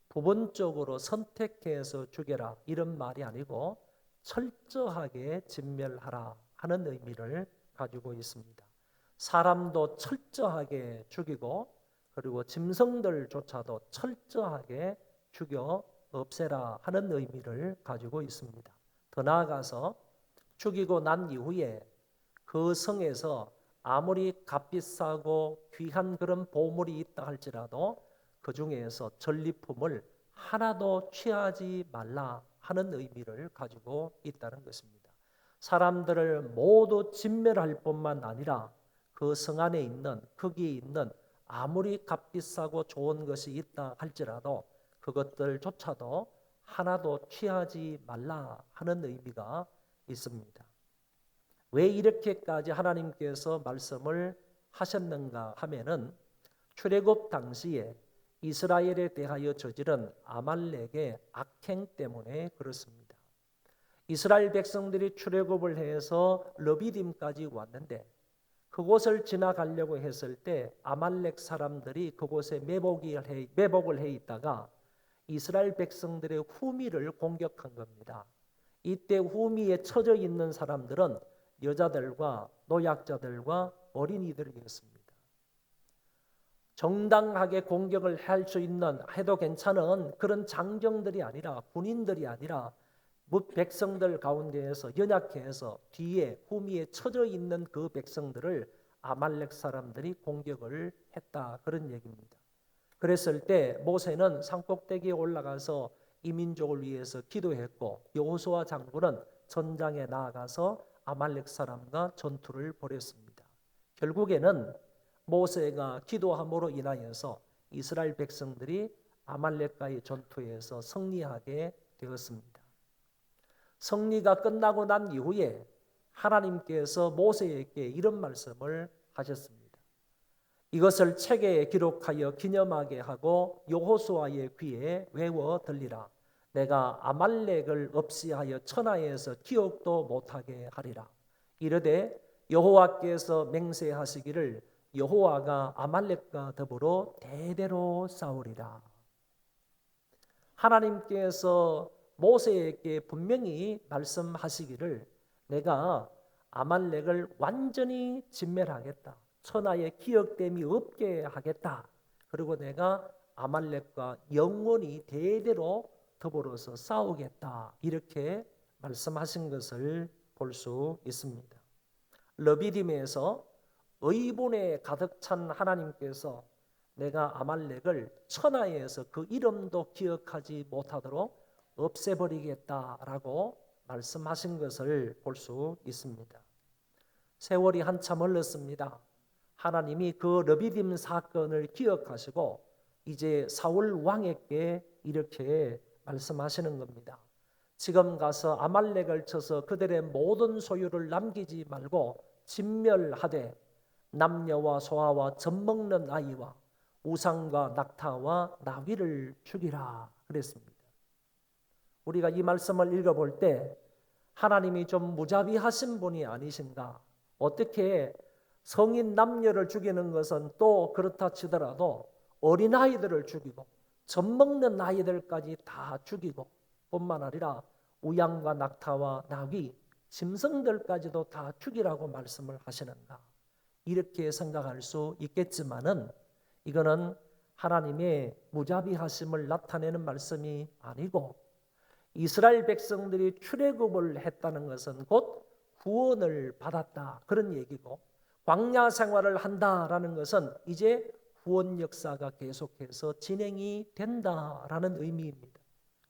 부분적으로 선택해서 죽여라 이런 말이 아니고 철저하게 진멸하라 하는 의미를 가지고 있습니다. 사람도 철저하게 죽이고 그리고 짐승들조차도 철저하게 죽여 없애라 하는 의미를 가지고 있습니다. 더 나아가서 죽이고 난 이후에 그 성에서 아무리 값비싸고 귀한 그런 보물이 있다 할지라도 그 중에서 전리품을 하나도 취하지 말라 하는 의미를 가지고 있다는 것입니다. 사람들을 모두 진멸할 뿐만 아니라 그 성 안에 있는 거기에 있는 아무리 값비싸고 좋은 것이 있다 할지라도 그것들조차도 하나도 취하지 말라 하는 의미가 있습니다. 왜 이렇게까지 하나님께서 말씀을 하셨는가 하면은 출애굽 당시에 이스라엘에 대하여 저지른 아말렉의 악행 때문에 그렇습니다. 이스라엘 백성들이 출애굽을 해서 르비딤까지 왔는데 그곳을 지나가려고 했을 때 아말렉 사람들이 그곳에 매복을 해 있다가 이스라엘 백성들의 후미를 공격한 겁니다. 이때 후미에 처져 있는 사람들은 여자들과 노약자들과 어린이들이었습니다. 정당하게 공격을 할 수 있는 해도 괜찮은 그런 장정들이 아니라 군인들이 아니라 백성들 가운데에서 연약해서 뒤에 후미에 처져 있는 그 백성들을 아말렉 사람들이 공격을 했다 그런 얘기입니다. 그랬을 때 모세는 산꼭대기에 올라가서 이 민족을 위해서 기도했고 여호수아 장군은 전장에 나아가서 아말렉 사람과 전투를 벌였습니다. 결국에는 모세가 기도함으로 인하여서 이스라엘 백성들이 아말렉과의 전투에서 승리하게 되었습니다. 승리가 끝나고 난 이후에 하나님께서 모세에게 이런 말씀을 하셨습니다. 이것을 책에 기록하여 기념하게 하고 여호수아의 귀에 외워 들리라. 내가 아말렉을 없이하여 천하에서 기억도 못하게 하리라. 이르되 여호와께서 맹세하시기를 여호와가 아말렉과 더불어 대대로 싸우리라. 하나님께서 모세에게 분명히 말씀하시기를 내가 아말렉을 완전히 진멸하겠다. 천하에 기억됨이 없게 하겠다. 그리고 내가 아말렉과 영원히 대대로 더불어서 싸우겠다. 이렇게 말씀하신 것을 볼 수 있습니다. 르비딤에서 의본에 가득 찬 하나님께서 내가 아말렉을 천하에서 그 이름도 기억하지 못하도록 없애버리겠다라고 말씀하신 것을 볼 수 있습니다. 세월이 한참 흘렀습니다. 하나님이 그 르비딤 사건을 기억하시고 이제 사울 왕에게 이렇게 말씀하시는 겁니다. 지금 가서 아말렉을 쳐서 그들의 모든 소유를 남기지 말고 진멸하되 남녀와 소아와 젖먹는 아이와 우상과 낙타와 나귀를 죽이라 그랬습니다. 우리가 이 말씀을 읽어볼 때 하나님이 좀 무자비하신 분이 아니신가? 어떻게 성인 남녀를 죽이는 것은 또 그렇다 치더라도 어린아이들을 죽이고 젖먹는 아이들까지 다 죽이고 뿐만 아니라 우양과 낙타와 나귀, 짐승들까지도 다 죽이라고 말씀을 하시는가? 이렇게 생각할 수 있겠지만은 이거는 하나님의 무자비하심을 나타내는 말씀이 아니고 이스라엘 백성들이 출애굽을 했다는 것은 곧 구원을 받았다 그런 얘기고 광야 생활을 한다라는 것은 이제 구원 역사가 계속해서 진행이 된다라는 의미입니다.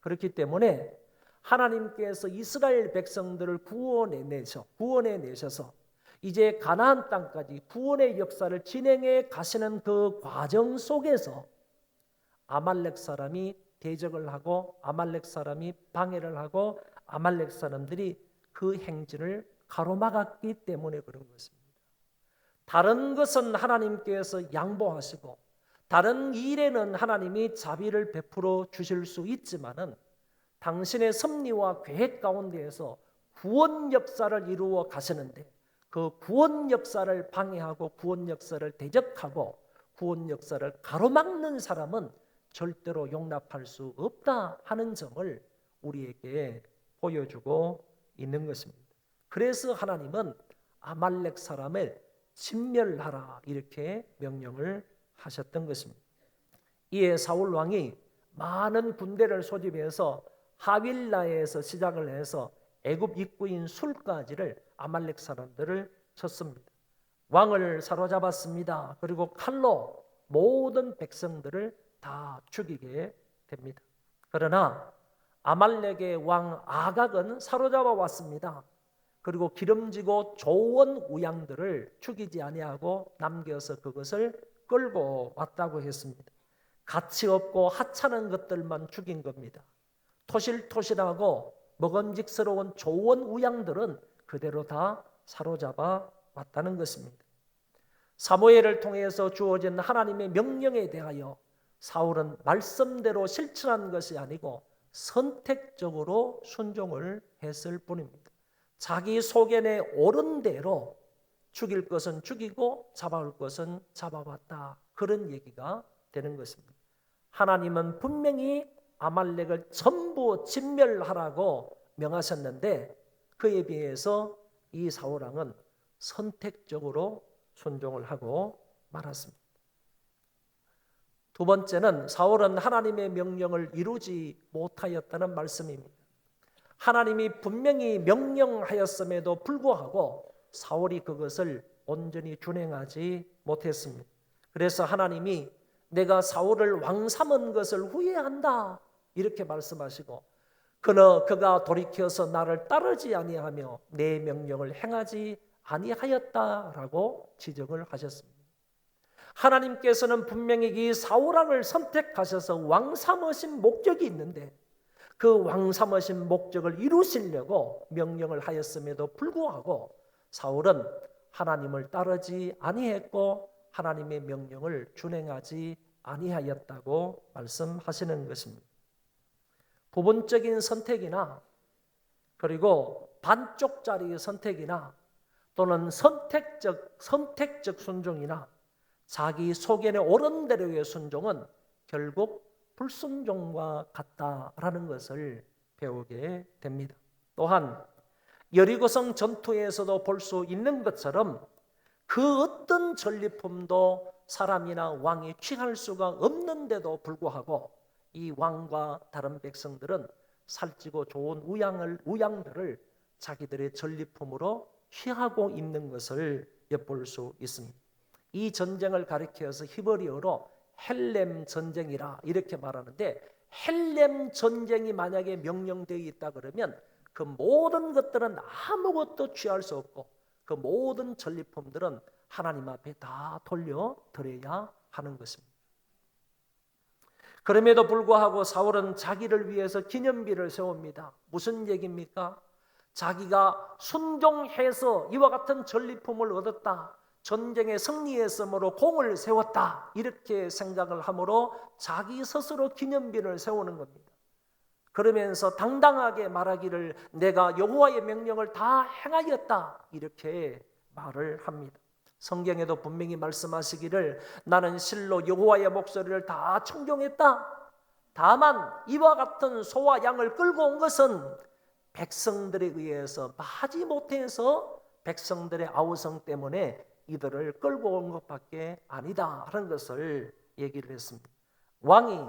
그렇기 때문에 하나님께서 이스라엘 백성들을 구원해 내셔서 이제 가나안 땅까지 구원의 역사를 진행해 가시는 그 과정 속에서 아말렉 사람이 대적을 하고 아말렉 사람이 방해를 하고 아말렉 사람들이 그 행진을 가로막았기 때문에 그런 것입니다. 다른 것은 하나님께서 양보하시고 다른 일에는 하나님이 자비를 베풀어 주실 수 있지만은 당신의 섭리와 계획 가운데에서 구원 역사를 이루어 가시는데 그 구원 역사를 방해하고 구원 역사를 대적하고 구원 역사를 가로막는 사람은 절대로 용납할 수 없다 하는 점을 우리에게 보여주고 있는 것입니다. 그래서 하나님은 아말렉 사람을 진멸하라 이렇게 명령을 하셨던 것입니다. 이에 사울 왕이 많은 군대를 소집해서 하윌라에서 시작을 해서 애굽 입구인 술까지를 아말렉 사람들을 쳤습니다. 왕을 사로잡았습니다. 그리고 칼로 모든 백성들을 다 죽이게 됩니다. 그러나 아말렉의 왕 아각은 사로잡아 왔습니다. 그리고 기름지고 좋은 우양들을 죽이지 아니하고 남겨서 그것을 끌고 왔다고 했습니다. 가치 없고 하찮은 것들만 죽인 겁니다. 토실토실하고 먹음직스러운 좋은 우양들은 그대로 다 사로잡아 왔다는 것입니다. 사무엘을 통해서 주어진 하나님의 명령에 대하여 사울은 말씀대로 실천한 것이 아니고 선택적으로 순종을 했을 뿐입니다. 자기 소견에 옳은 대로 죽일 것은 죽이고 잡아올 것은 잡아왔다. 그런 얘기가 되는 것입니다. 하나님은 분명히 아말렉을 전부 진멸하라고 명하셨는데 그에 비해서 이 사울왕은 선택적으로 순종을 하고 말았습니다. 두 번째는 사울은 하나님의 명령을 이루지 못하였다는 말씀입니다. 하나님이 분명히 명령하였음에도 불구하고 사울이 그것을 온전히 준행하지 못했습니다. 그래서 하나님이 내가 사울을 왕 삼은 것을 후회한다 이렇게 말씀하시고 그가 돌이켜서 나를 따르지 아니하며 내 명령을 행하지 아니하였다라고 지적을 하셨습니다. 하나님께서는 분명히 이 사울왕을 선택하셔서 왕 삼으신 목적이 있는데 그 왕 삼으신 목적을 이루시려고 명령을 하였음에도 불구하고 사울은 하나님을 따르지 아니했고 하나님의 명령을 준행하지 아니하였다고 말씀하시는 것입니다. 부분적인 선택이나 그리고 반쪽짜리 선택이나 또는 선택적 순종이나 자기 소견에 옳은 대로의 순종은 결국 불순종과 같다라는 것을 배우게 됩니다. 또한 여리고성 전투에서도 볼 수 있는 것처럼 그 어떤 전리품도 사람이나 왕이 취할 수가 없는데도 불구하고 이 왕과 다른 백성들은 살찌고 좋은 우양들을 자기들의 전리품으로 취하고 있는 것을 엿볼 수 있습니다. 이 전쟁을 가리켜서 히브리어로 헬렘 전쟁이라 이렇게 말하는데 헬렘 전쟁이 만약에 명령되어 있다 그러면 그 모든 것들은 아무것도 취할 수 없고 그 모든 전리품들은 하나님 앞에 다 돌려드려야 하는 것입니다. 그럼에도 불구하고 사울은 자기를 위해서 기념비를 세웁니다. 무슨 얘기입니까? 자기가 순종해서 이와 같은 전리품을 얻었다. 전쟁에 승리했으므로 공을 세웠다. 이렇게 생각을 하므로 자기 스스로 기념비를 세우는 겁니다. 그러면서 당당하게 말하기를 내가 여호와의 명령을 다 행하였다. 이렇게 말을 합니다. 성경에도 분명히 말씀하시기를 나는 실로 여호와의 목소리를 다 청종했다. 다만 이와 같은 소와 양을 끌고 온 것은 백성들에 의해서 마지못해서 백성들의 아우성 때문에 이들을 끌고 온 것밖에 아니다 하는 것을 얘기를 했습니다. 왕이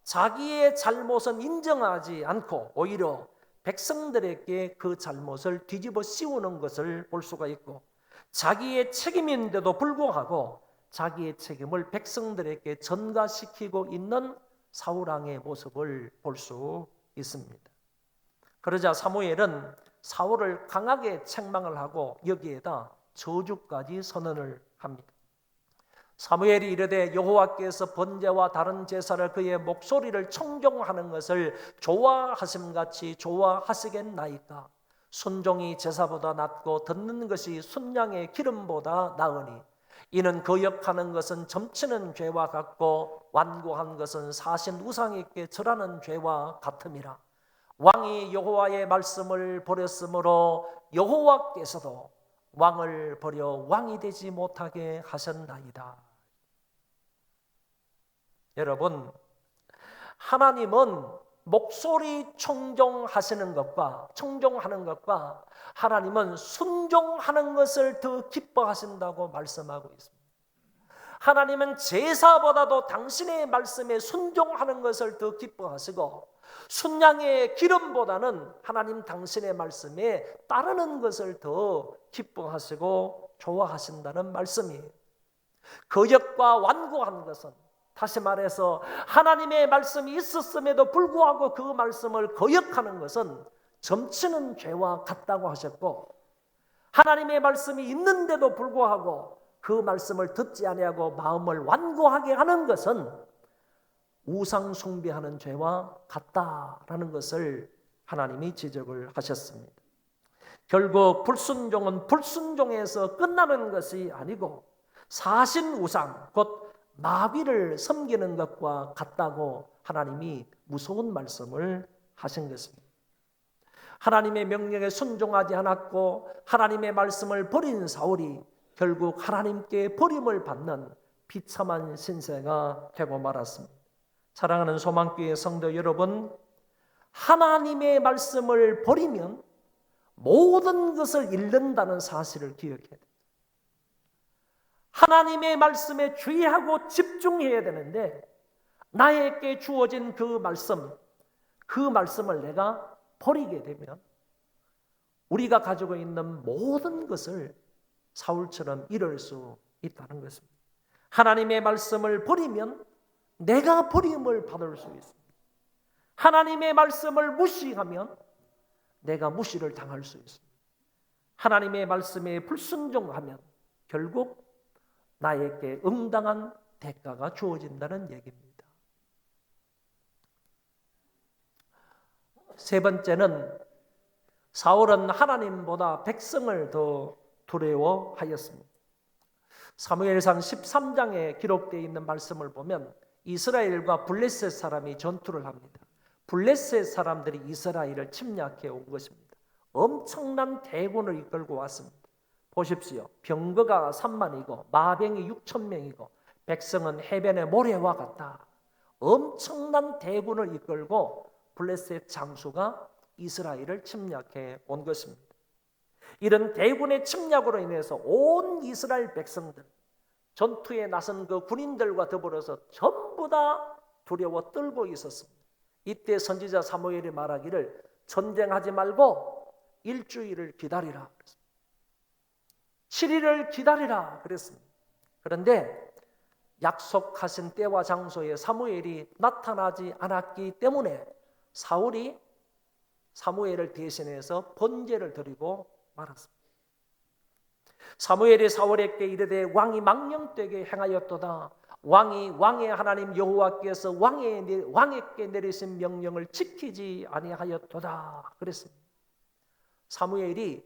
자기의 잘못은 인정하지 않고 오히려 백성들에게 그 잘못을 뒤집어 씌우는 것을 볼 수가 있고 자기의 책임인데도 불구하고 자기의 책임을 백성들에게 전가시키고 있는 사울왕의 모습을 볼 수 있습니다. 그러자 사무엘은 사울을 강하게 책망을 하고 여기에다 저주까지 선언을 합니다. 사무엘이 이르되 여호와께서 번제와 다른 제사를 그의 목소리를 청종하는 것을 좋아하심같이 좋아하시겠나이까. 순종이 제사보다 낫고 듣는 것이 순양의 기름보다 나으니 이는 거역하는 것은 점치는 죄와 같고 완고한 것은 사신 우상에게 절하는 죄와 같음이라. 왕이 여호와의 말씀을 버렸으므로 여호와께서도 왕을 버려 왕이 되지 못하게 하셨나이다. 여러분, 하나님은 목소리 청종하는 것과 하나님은 순종하는 것을 더 기뻐하신다고 말씀하고 있습니다. 하나님은 제사보다도 당신의 말씀에 순종하는 것을 더 기뻐하시고 순양의 기름보다는 하나님 당신의 말씀에 따르는 것을 더 기뻐하시고 좋아하신다는 말씀이에요. 거역과 완고한 것은 다시 말해서 하나님의 말씀이 있었음에도 불구하고 그 말씀을 거역하는 것은 점치는 죄와 같다고 하셨고 하나님의 말씀이 있는데도 불구하고 그 말씀을 듣지 아니하고 마음을 완고하게 하는 것은 우상 숭배하는 죄와 같다라는 것을 하나님이 지적을 하셨습니다. 결국 불순종은 불순종에서 끝나는 것이 아니고 사신 우상 곧 마귀를 섬기는 것과 같다고 하나님이 무서운 말씀을 하신 것입니다. 하나님의 명령에 순종하지 않았고 하나님의 말씀을 버린 사울이 결국 하나님께 버림을 받는 비참한 신세가 되고 말았습니다. 사랑하는 소망교회 성도 여러분, 하나님의 말씀을 버리면 모든 것을 잃는다는 사실을 기억해야 됩니다. 하나님의 말씀에 주의하고 집중해야 되는데 나에게 주어진 그 말씀을 내가 버리게 되면 우리가 가지고 있는 모든 것을 사울처럼 잃을 수 있다는 것입니다. 하나님의 말씀을 버리면 내가 버림을 받을 수 있습니다. 하나님의 말씀을 무시하면 내가 무시를 당할 수 있습니다. 하나님의 말씀에 불순종하면 결국 나에게 응당한 대가가 주어진다는 얘기입니다. 세 번째는 사울은 하나님보다 백성을 더 두려워하였습니다. 사무엘상 13장에 기록되어 있는 말씀을 보면 이스라엘과 블레셋 사람이 전투를 합니다. 블레셋 사람들이 이스라엘을 침략해 온 것입니다. 엄청난 대군을 이끌고 왔습니다. 보십시오. 병거가 3만이고 마병이 6,000명이고 백성은 해변의 모래와 같다. 엄청난 대군을 이끌고 블레셋 장수가 이스라엘을 침략해 온 것입니다. 이런 대군의 침략으로 인해서 온 이스라엘 백성들, 전투에 나선 그 군인들과 더불어서 전부 다 두려워 떨고 있었습니다. 이때 선지자 사무엘이 말하기를 전쟁하지 말고 일주일을 기다리라 그랬습니다. 7일을 기다리라 그랬습니다. 그런데 약속하신 때와 장소에 사무엘이 나타나지 않았기 때문에 사울이 사무엘을 대신해서 번제를 드리고 말았습니다. 사무엘이 사울에게 이르되 왕이 망령되게 행하였도다. 왕의 하나님 여호와께서 왕에게 내리신 명령을 지키지 아니하였도다 그랬습니다. 사무엘이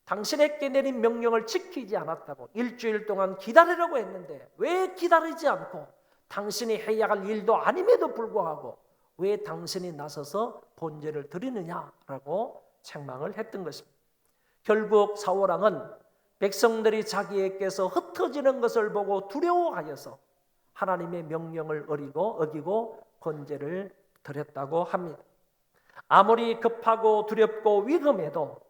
당신에게 내린 명령을 지키지 않았다고 일주일 동안 기다리라고 했는데 왜 기다리지 않고 당신이 해야 할 일도 아님에도 불구하고 왜 당신이 나서서 번제를 드리느냐라고 책망을 했던 것입니다. 결국 사울왕은 백성들이 자기에게서 흩어지는 것을 보고 두려워하여서 하나님의 명령을 어기고 번제를 드렸다고 합니다. 아무리 급하고 두렵고 위험해도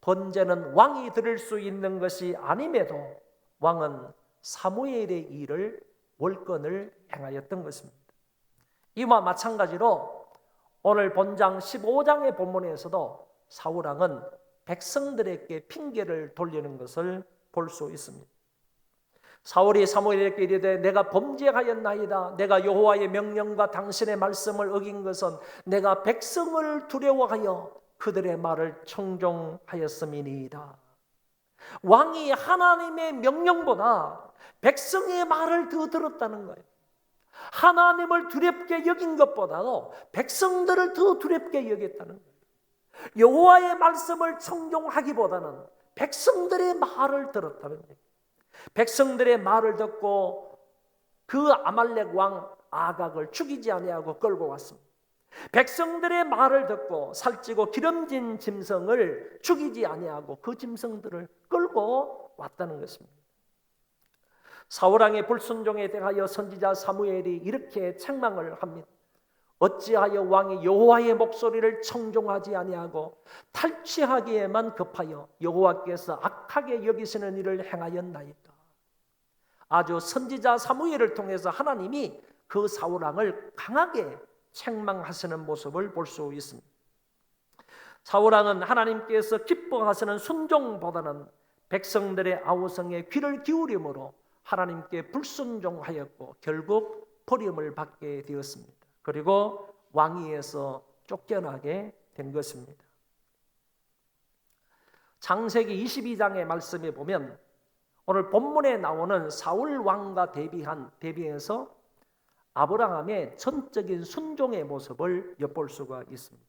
번제는 왕이 드릴 수 있는 것이 아님에도 왕은 사무엘의 일을 월권을 행하였던 것입니다. 이와 마찬가지로 오늘 본장 15장의 본문에서도 사울왕은 백성들에게 핑계를 돌리는 것을 볼 수 있습니다. 사울이 사무엘에게 이르되 내가 범죄하였나이다. 내가 여호와의 명령과 당신의 말씀을 어긴 것은 내가 백성을 두려워하여 그들의 말을 청종하였음이니이다. 왕이 하나님의 명령보다 백성의 말을 더 들었다는 거예요. 하나님을 두렵게 여긴 것보다도 백성들을 더 두렵게 여겼다는 거예요. 여호와의 말씀을 청종하기보다는 백성들의 말을 들었다는 거예요. 백성들의 말을 듣고 그 아말렉 왕 아각을 죽이지 아니하고 끌고 왔습니다. 백성들의 말을 듣고 살찌고 기름진 짐승을 죽이지 아니하고 그 짐승들을 끌고 왔다는 것입니다. 사울왕의 불순종에 대하여 선지자 사무엘이 이렇게 책망을 합니다. 어찌하여 왕이 여호와의 목소리를 청종하지 아니하고 탈취하기에만 급하여 여호와께서 악하게 여기시는 일을 행하였나이까. 아주 선지자 사무엘을 통해서 하나님이 그 사울왕을 강하게 책망하시는 모습을 볼 수 있습니다. 사울왕은 하나님께서 기뻐하시는 순종보다는 백성들의 아우성에 귀를 기울임으로 하나님께 불순종하였고 결국 버림을 받게 되었습니다. 그리고 왕위에서 쫓겨나게 된 것입니다. 창세기 22장의 말씀에 보면 오늘 본문에 나오는 사울 왕과 대비해서 아브라함의 전적인 순종의 모습을 엿볼 수가 있습니다.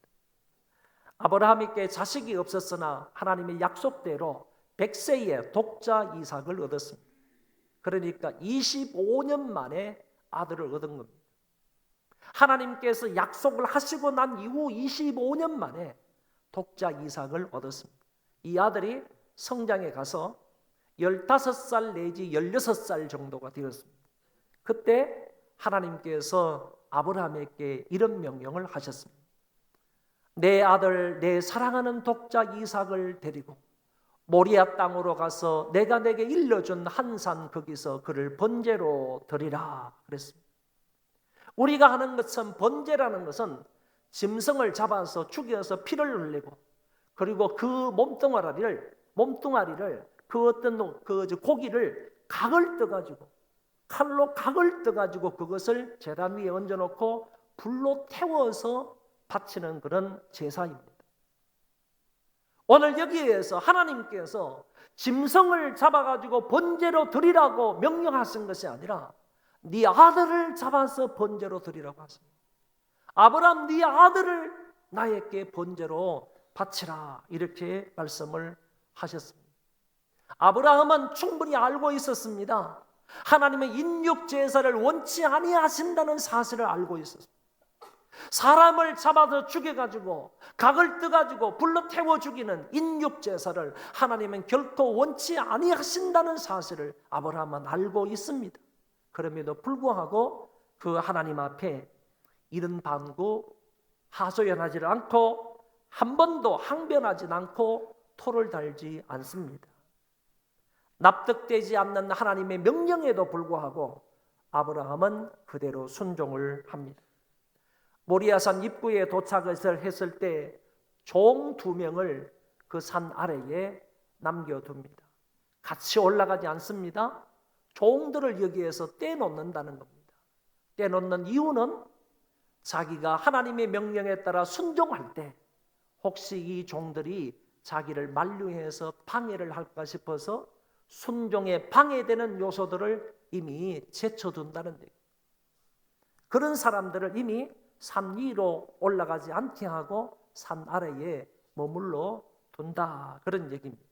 아브라함에게 자식이 없었으나 하나님의 약속대로 100세에 독자 이삭을 얻었습니다. 그러니까 25년 만에 아들을 얻은 겁니다. 하나님께서 약속을 하시고 난 이후 25년 만에 독자 이삭을 얻었습니다. 이 아들이 성장에 가서 15살 내지 16살 정도가 되었습니다. 그때 하나님께서 아브라함에게 이런 명령을 하셨습니다. 내 아들, 내 사랑하는 독자 이삭을 데리고 모리아 땅으로 가서 내가 내게 일러준 한 산 거기서 그를 번제로 드리라 그랬습니다. 우리가 하는 것은 번제라는 것은 짐승을 잡아서 죽여서 피를 흘리고 그리고 그 몸뚱아리를 그 어떤 그 고기를 각을 떠가지고 칼로 각을 떠가지고 그것을 제단 위에 얹어놓고 불로 태워서 바치는 그런 제사입니다. 오늘 여기에서 하나님께서 짐승을 잡아가지고 번제로 드리라고 명령하신 것이 아니라 네 아들을 잡아서 번제로 드리라고 하십니다. 아브라함 네 아들을 나에게 번제로 바치라 이렇게 말씀을 하셨습니다. 아브라함은 충분히 알고 있었습니다. 하나님의 인육 제사를 원치 아니하신다는 사실을 알고 있었습니다. 사람을 잡아서 죽여가지고 각을 떠가지고 불러 태워 죽이는 인육 제사를 하나님은 결코 원치 아니하신다는 사실을 아브라함은 알고 있습니다. 그럼에도 불구하고 그 하나님 앞에 이른 반구 하소연하지 않고 한 번도 항변하지 않고 토를 달지 않습니다. 납득되지 않는 하나님의 명령에도 불구하고 아브라함은 그대로 순종을 합니다. 모리아산 입구에 도착을 했을 때 종 2명을 그 산 아래에 남겨둡니다. 같이 올라가지 않습니다. 종들을 여기에서 떼놓는다는 겁니다. 떼놓는 이유는 자기가 하나님의 명령에 따라 순종할 때 혹시 이 종들이 자기를 만류해서 방해를 할까 싶어서 순종에 방해되는 요소들을 이미 제쳐둔다는 얘기입니다. 그런 사람들을 이미 산 위로 올라가지 않게 하고 산 아래에 머물러 둔다 그런 얘기입니다.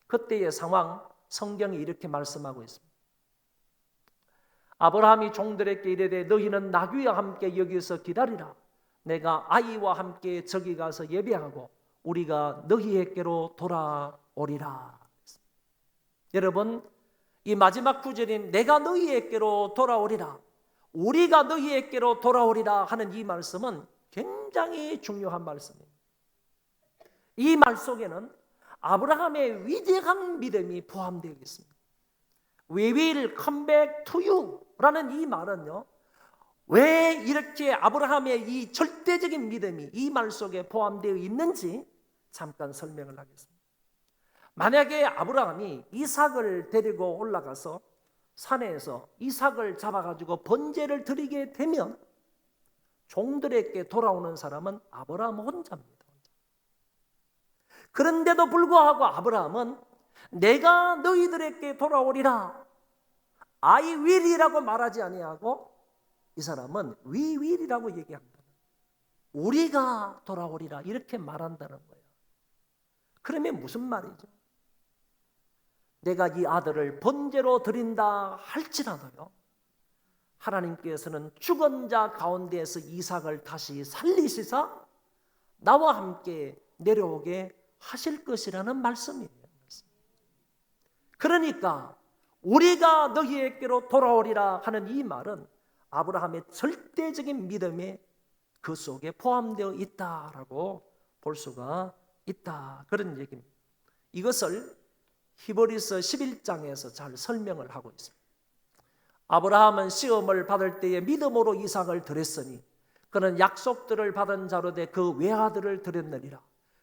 그때의 상황 성경이 이렇게 말씀하고 있습니다. 아브라함이 종들에게 이르되 너희는 나귀와 함께 여기서 기다리라. 내가 아이와 함께 저기 가서 예배하고 우리가 너희에게로 돌아오리라. 여러분 이 마지막 구절인 내가 너희에게로 돌아오리라, 우리가 너희에게로 돌아오리라 하는 이 말씀은 굉장히 중요한 말씀입니다. 이 말 속에는 아브라함의 위대한 믿음이 포함되어 있습니다. We will come back to you 라는 이 말은요, 왜 이렇게 아브라함의 이 절대적인 믿음이 이 말 속에 포함되어 있는지 잠깐 설명을 하겠습니다. 만약에 아브라함이 이삭을 데리고 올라가서 산에서 이삭을 잡아가지고 번제를 드리게 되면 종들에게 돌아오는 사람은 아브라함 혼자입니다. 그런데도 불구하고 아브라함은 내가 너희들에게 돌아오리라, I will이라고 말하지 아니하고 이 사람은 we will이라고 얘기합니다. 우리가 돌아오리라 이렇게 말한다는 거예요. 그러면 무슨 말이죠? 내가 이 아들을 번제로 드린다 할지라도요, 하나님께서는 죽은 자 가운데에서 이삭을 다시 살리시사 나와 함께 내려오게 하실 것이라는 말씀이에요. 그러니까 우리가 너희에게로 돌아오리라 하는 이 말은 아브라함의 절대적인 믿음에 그 속에 포함되어 있다라고 볼 수가 있다 그런 얘기입니다. 이것을 히브리서 11장에서 잘 설명을 하고 있습니다. 아브라함은 시험을 받을 때에 믿음으로 이삭을 드렸으니 그는 약속들을 받은 자로 돼 그 외아들을 드렸느니라.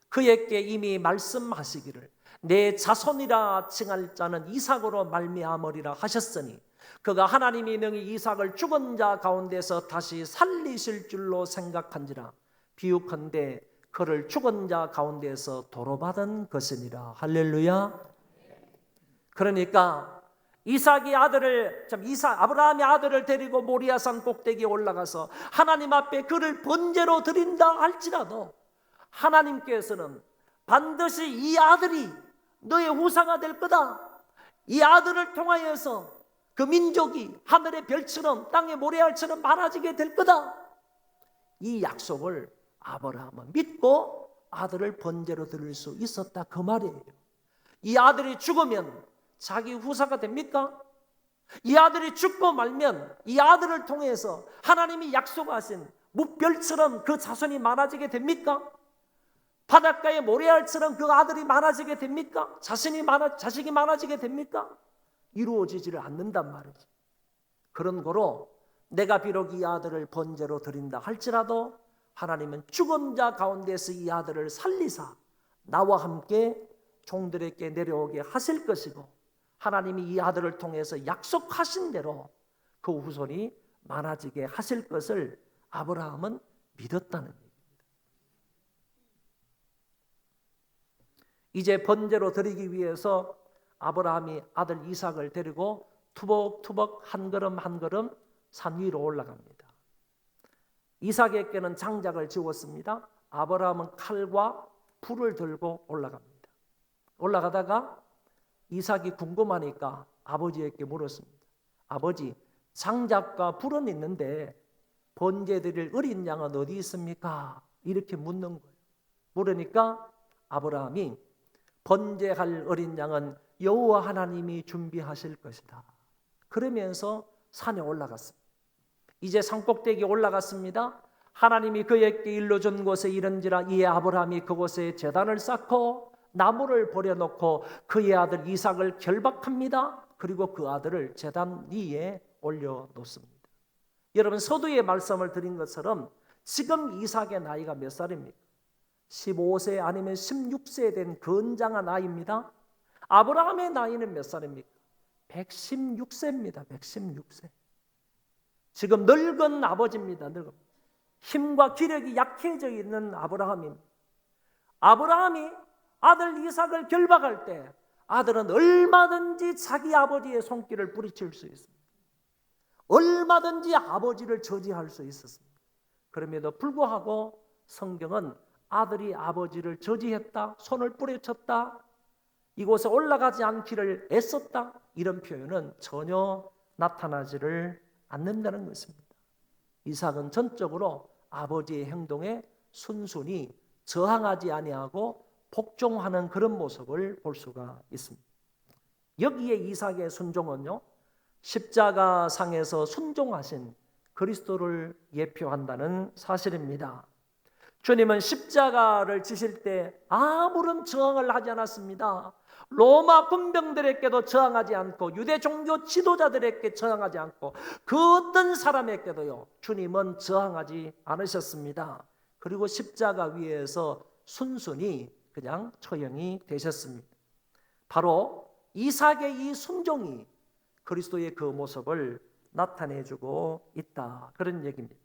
그에게 이미 말씀하시기를 내 자손이라 칭할 자는 이삭으로 말미암으리라 하셨으니 그가 하나님이 능히 이삭을 죽은 자 가운데서 다시 살리실 줄로 생각한지라. 비유컨대 그를 죽은 자 가운데서 도로받은 것이니라. 할렐루야. 그러니까 아브라함이 아들을 데리고 모리아산 꼭대기에 올라가서 하나님 앞에 그를 번제로 드린다 할지라도 하나님께서는 반드시 이 아들이 너의 후사가 될 거다. 이 아들을 통하여서 그 민족이 하늘의 별처럼 땅의 모래알처럼 많아지게 될 거다. 이 약속을 아브라함은 믿고 아들을 번제로 드릴 수 있었다, 그 말이에요. 이 아들이 죽으면 자기 후사가 됩니까? 이 아들이 죽고 말면 이 아들을 통해서 하나님이 약속하신 무별처럼 그 자손이 많아지게 됩니까? 바닷가의 모래알처럼 그 아들이 많아지게 됩니까? 자식이 많아지게 됩니까? 이루어지지를 않는단 말이지. 그런 거로 내가 비록 이 아들을 번제로 드린다 할지라도 하나님은 죽은 자 가운데서 이 아들을 살리사 나와 함께 종들에게 내려오게 하실 것이고, 하나님이 이 아들을 통해서 약속하신 대로 그 후손이 많아지게 하실 것을 아브라함은 믿었다는 얘기입니다. 이제 번제로 드리기 위해서 아브라함이 아들 이삭을 데리고 투벅투벅 한 걸음 한 걸음 산 위로 올라갑니다. 이삭에게는 장작을 지웠습니다. 아브라함은 칼과 불을 들고 올라갑니다. 올라가다가 이삭이 궁금하니까 아버지에게 물었습니다. 아버지, 장작과 불은 있는데 번제 드릴 어린 양은 어디 있습니까? 이렇게 묻는 거예요. 물으니까 아브라함이 번제할 어린 양은 여호와 하나님이 준비하실 것이다. 그러면서 산에 올라갔습니다. 이제 산꼭대기에 올라갔습니다. 하나님이 그에게 일러준 곳에 이른지라 이에 아브라함이 그곳에 제단을 쌓고 나무를 버려놓고 그의 아들 이삭을 결박합니다. 그리고 그 아들을 제단 위에 올려놓습니다. 여러분, 서두에 말씀을 드린 것처럼 지금 이삭의 나이가 몇 살입니까? 15세 아니면 16세 된 건장한 아이입니다. 아브라함의 나이는 몇 살입니까? 116세입니다. 116세. 지금 늙은 아버지입니다. 늙은. 힘과 기력이 약해져 있는 아브라함입니다. 아브라함이 아들 이삭을 결박할 때 아들은 얼마든지 자기 아버지의 손길을 뿌리칠 수 있습니다. 얼마든지 아버지를 저지할 수 있었습니다. 그럼에도 불구하고 성경은 아들이 아버지를 저지했다, 손을 뿌리쳤다, 이곳에 올라가지 않기를 애썼다, 이런 표현은 전혀 나타나지를 않는다는 것입니다. 이삭은 전적으로 아버지의 행동에 순순히 저항하지 아니하고 복종하는 그런 모습을 볼 수가 있습니다. 여기에 이삭의 순종은요, 십자가 상에서 순종하신 그리스도를 예표한다는 사실입니다. 주님은 십자가를 지실 때 아무런 저항을 하지 않았습니다. 로마 군병들에게도 저항하지 않고 유대 종교 지도자들에게 저항하지 않고 그 어떤 사람에게도요, 주님은 저항하지 않으셨습니다. 그리고 십자가 위에서 순순히 그냥 처형이 되셨습니다. 바로 이삭의 이 순종이 그리스도의 그 모습을 나타내주고 있다, 그런 얘기입니다.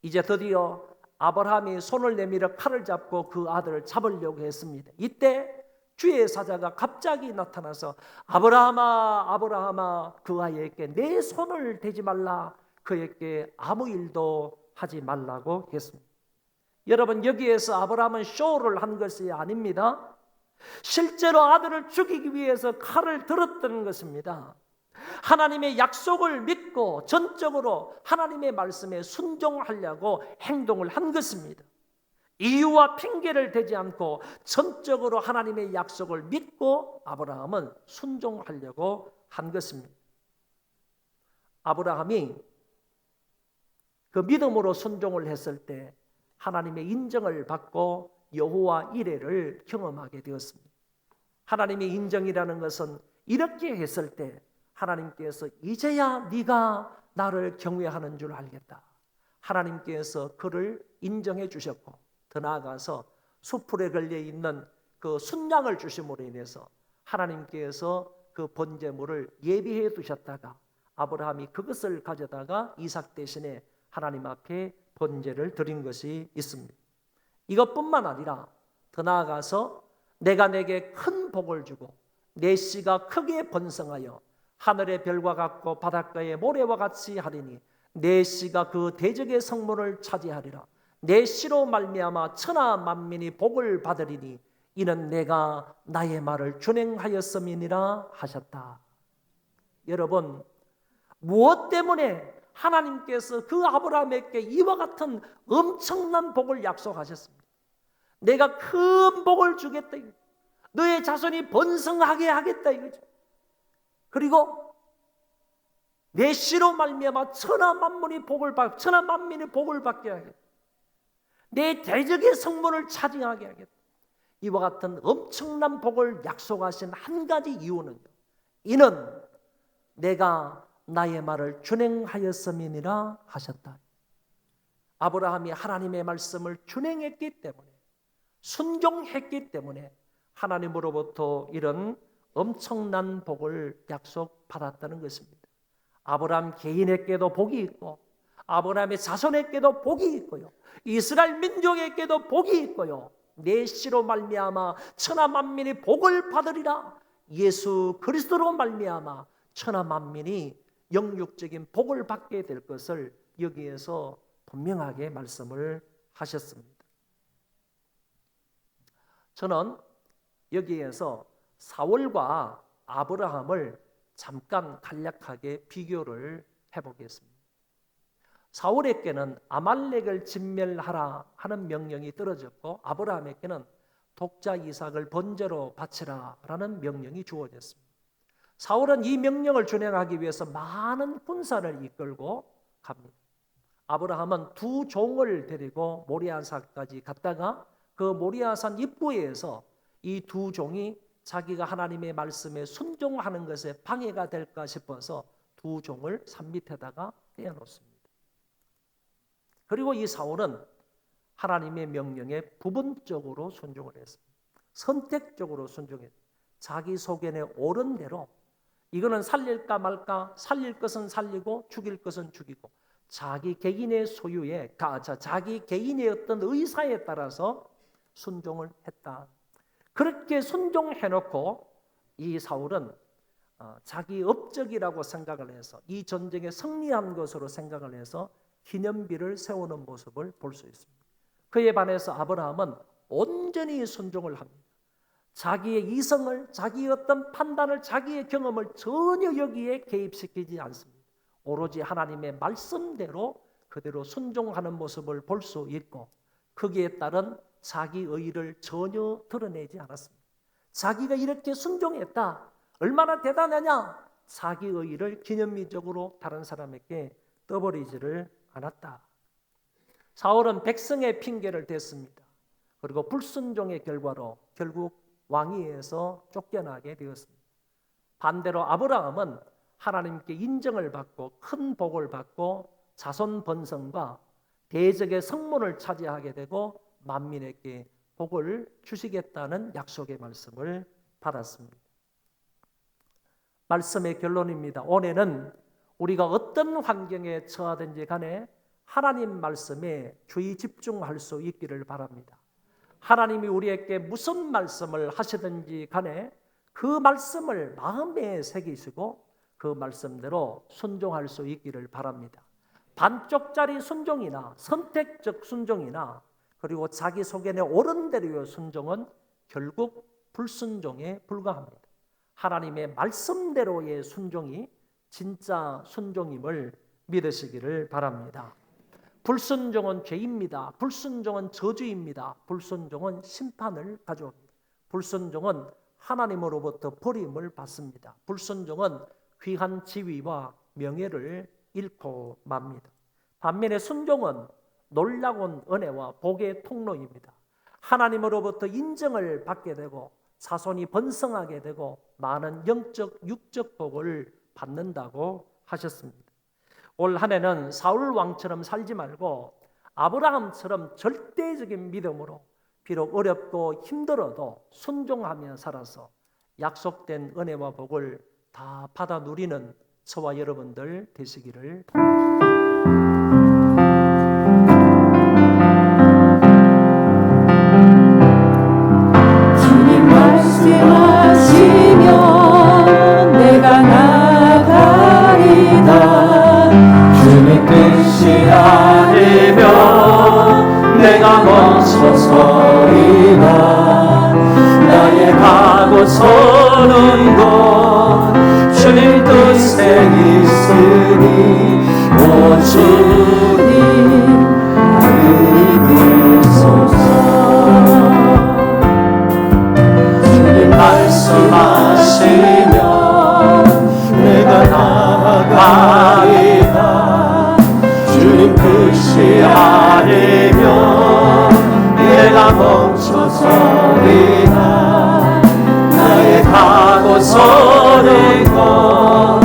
이제 드디어 아브라함이 손을 내밀어 칼을 잡고 그 아들을 잡으려고 했습니다. 이때 주의 사자가 갑자기 나타나서 아브라함아, 아브라함아, 그 아이에게 내 손을 대지 말라, 그에게 아무 일도 하지 말라고 했습니다. 여러분, 여기에서 아브라함은 쇼를 한 것이 아닙니다. 실제로 아들을 죽이기 위해서 칼을 들었던 것입니다. 하나님의 약속을 믿고 전적으로 하나님의 말씀에 순종하려고 행동을 한 것입니다. 이유와 핑계를 대지 않고 전적으로 하나님의 약속을 믿고 아브라함은 순종하려고 한 것입니다. 아브라함이 그 믿음으로 순종을 했을 때 하나님의 인정을 받고 여호와 이레를 경험하게 되었습니다. 하나님의 인정이라는 것은 이렇게 했을 때 하나님께서 이제야 네가 나를 경외하는 줄 알겠다, 하나님께서 그를 인정해 주셨고, 더 나아가서 수풀에 걸려 있는 그 순양을 주심으로 인해서 하나님께서 그 번제물을 예비해 두셨다가 아브라함이 그것을 가져다가 이삭 대신에 하나님 앞에 번제를 드린 것이 있습니다. 이것뿐만 아니라 더 나아가서 내가 내게 큰 복을 주고 내 씨가 크게 번성하여 하늘의 별과 같고 바닷가의 모래와 같이 하리니 내 씨가 그 대적의 성문을 차지하리라. 내 씨로 말미암아 천하 만민이 복을 받으리니 이는 내가 나의 말을 준행하였음이니라 하셨다. 여러분, 무엇 때문에 하나님께서 그 아브라함에게 이와 같은 엄청난 복을 약속하셨습니다. 내가 큰 복을 주겠다. 너의 자손이 번성하게 하겠다 이거죠. 그리고 내 씨로 말미암아 천하 만민이 복을 받게 하겠다. 내 대적의 성문을 차지하게 하겠다. 이와 같은 엄청난 복을 약속하신 한 가지 이유는 이는 내가 나의 말을 준행하였음이니라 하셨다. 아브라함이 하나님의 말씀을 준행했기 때문에, 순종했기 때문에 하나님으로부터 이런 엄청난 복을 약속받았다는 것입니다. 아브라함 개인에게도 복이 있고 아브라함의 자손에게도 복이 있고요, 이스라엘 민족에게도 복이 있고요, 내 씨로 말미암아 천하 만민이 복을 받으리라. 예수 그리스도로 말미암아 천하 만민이 영육적인 복을 받게 될 것을 여기에서 분명하게 말씀을 하셨습니다. 저는 여기에서 사울과 아브라함을 잠깐 간략하게 비교를 해보겠습니다. 사울에게는 아말렉을 진멸하라 하는 명령이 떨어졌고 아브라함에게는 독자 이삭을 번제로 바치라 라는 명령이 주어졌습니다. 사울은 이 명령을 준행하기 위해서 많은 군사를 이끌고 갑니다. 아브라함은 두 종을 데리고 모리아산까지 갔다가 그 모리아산 입구에서 이 두 종이 자기가 하나님의 말씀에 순종하는 것에 방해가 될까 싶어서 두 종을 산 밑에다가 떼어놓습니다. 그리고 이 사울은 하나님의 명령에 부분적으로 순종을 했습니다. 선택적으로 순종했습니다. 자기 속에 옳은 대로 이거는 살릴까 말까, 살릴 것은 살리고 죽일 것은 죽이고 자기 개인의 소유에, 자기 개인의 어떤 의사에 따라서 순종을 했다. 그렇게 순종해놓고 이 사울은 자기 업적이라고 생각을 해서 이 전쟁에 승리한 것으로 생각을 해서 기념비를 세우는 모습을 볼 수 있습니다. 그에 반해서 아브라함은 온전히 순종을 합니다. 자기의 이성을, 자기의 어떤 판단을, 자기의 경험을 전혀 여기에 개입시키지 않습니다. 오로지 하나님의 말씀대로 그대로 순종하는 모습을 볼 수 있고 거기에 따른 자기 의의를 전혀 드러내지 않았습니다. 자기가 이렇게 순종했다, 얼마나 대단하냐, 자기 의의를 기념비적으로 다른 사람에게 떠버리지를 않았다. 사울은 백성의 핑계를 댔습니다. 그리고 불순종의 결과로 결국 왕위에서 쫓겨나게 되었습니다. 반대로 아브라함은 하나님께 인정을 받고 큰 복을 받고 자손 번성과 대적의 성문을 차지하게 되고 만민에게 복을 주시겠다는 약속의 말씀을 받았습니다. 말씀의 결론입니다. 올해는 우리가 어떤 환경에 처하든지 간에 하나님 말씀에 주의 집중할 수 있기를 바랍니다. 하나님이 우리에게 무슨 말씀을 하시든지 간에 그 말씀을 마음에 새기시고 그 말씀대로 순종할 수 있기를 바랍니다. 반쪽짜리 순종이나 선택적 순종이나 그리고 자기 속에 옳은 대로의 순종은 결국 불순종에 불과합니다. 하나님의 말씀대로의 순종이 진짜 순종임을 믿으시기를 바랍니다. 불순종은 죄입니다. 불순종은 저주입니다. 불순종은 심판을 가져옵니다. 불순종은 하나님으로부터 버림을 받습니다. 불순종은 귀한 지위와 명예를 잃고 맙니다. 반면에 순종은 놀라운 은혜와 복의 통로입니다. 하나님으로부터 인정을 받게 되고 자손이 번성하게 되고 많은 영적 육적 복을 받는다고 하셨습니다. 올 한 해는 사울 왕처럼 살지 말고 아브라함처럼 절대적인 믿음으로 비록 어렵고 힘들어도 순종하며 살아서 약속된 은혜와 복을 다 받아 누리는 저와 여러분들 되시기를 주님 말씀하시면 내가 서는 것 주님 뜻에 있으니 오 주님 이끄소서. 주님 말씀하시면 내가 나아가리다. 주님 뜻이 아니면 내가 멈춰서리다. 나의 가고 서는 것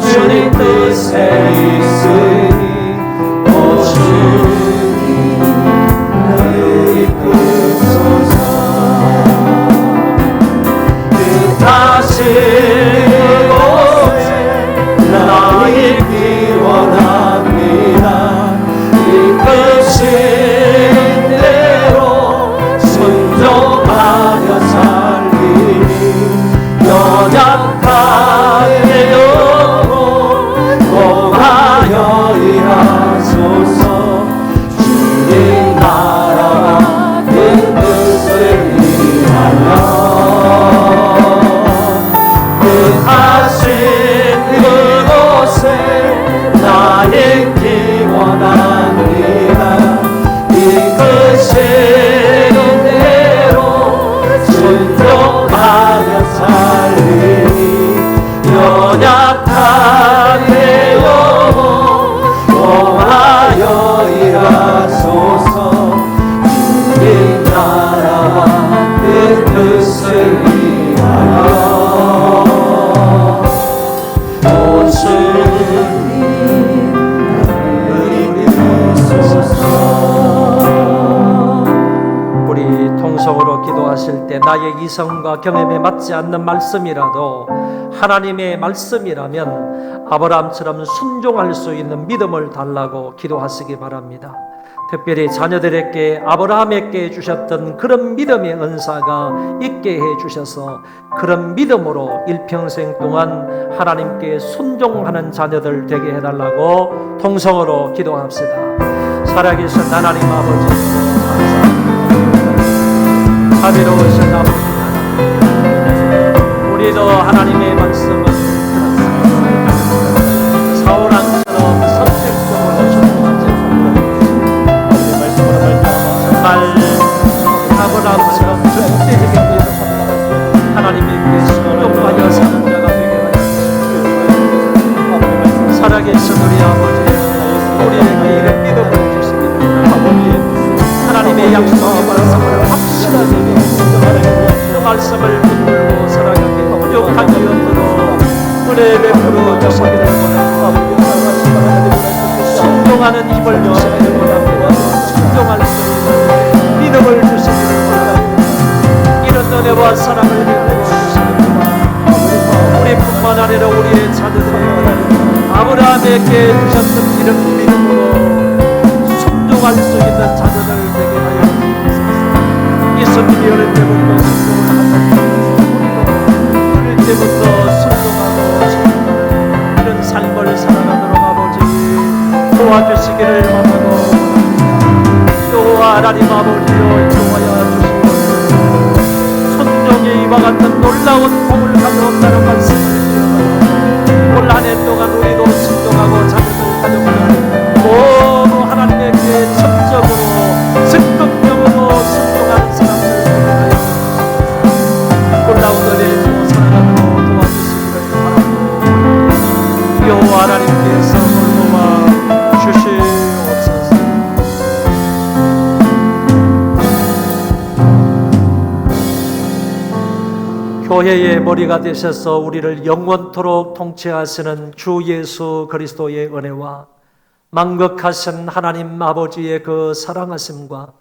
주님 뜻에 있으니 오 주님 나를 이끄소서. 뜻하신 곳에 나 있기 원합니다. 이끄신 대로 순종하며 살리니 연약하게 영혼 공하여 일하소서. 주님 나라와 그 뜻을 위하여 뜻하신 그곳에 나 있기 원합니다. 이끄시는 대로 순종하며 살리니 연약한 내 영혼 공하여 일하소서. 주님 나라와 그 뜻을 위하여 오 주님 우리 통성으로 기도하실 때 나의 이성과 경험에 맞지 않는 말씀이라도 하나님의 말씀이라면 아브라함처럼 순종할 수 있는 믿음을 달라고 기도하시기 바랍니다. 특별히 자녀들에게 아브라함에게 주셨던 그런 믿음의 은사가 있게 해주셔서 그런 믿음으로 일평생 동안 하나님께 순종하는 자녀들 되게 해달라고 통성으로 기도합시다. 살아계신 하나님 아버지 감사합니다. 자비로우신 아버지 하나님, 우리도 하나님의 말씀을 들었습니다. 사울왕처럼 선택적으로 순종하지 정말 아브라함처럼 절대적인 하나님께 순종하여 사는 자가 되게 하여 주시옵소서. 살아계신 우리 아버지, 우리에게 이런 믿음을 주십니다. 하나님의 약속의 말씀을 확실하게 그 말씀을 붙들고 살아가게 부족한 이언으로 은혜 베풀어 주시기를 원합니다. 순종하는 입을 주시기를 원합니다. 순종할 수 있는 믿음을 주시기를 원합니다. 이런 은혜와 사랑을 베풀어 주시기를 원합니다. 우리뿐만 아니라 우리의 자녀들이 아브라함에게 주셨던 이런 믿음으로 순종할 수 있는 자녀들 되게 하여 주옵소서. 이스라엘이 어릴 때부터 순종을 하셨고 어릴 때부터 순종하고 이런 삶을 살아가도록 아버지 도와주시기를 원하고 또 하나님 아버지여 인도하여 주시고 순종의 이와 같은 놀라운 복을 가져온다는 말씀을 기억하고 올 한 해 동안 우리도 순종하고 자녀들 가정을 모두 하나님에게 전적으로 적극적으로 순종하는 사람들 되게 놀라운 은혜 주어 살아가도록 도와주시기를 바랍니다. 여호와 하나님께서 돌보아 주시옵소서. 교회의 머리가 되셔서 우리를 영원토록 통치하시는 주 예수 그리스도의 은혜와 만극하신 하나님 아버지의 그 사랑하심과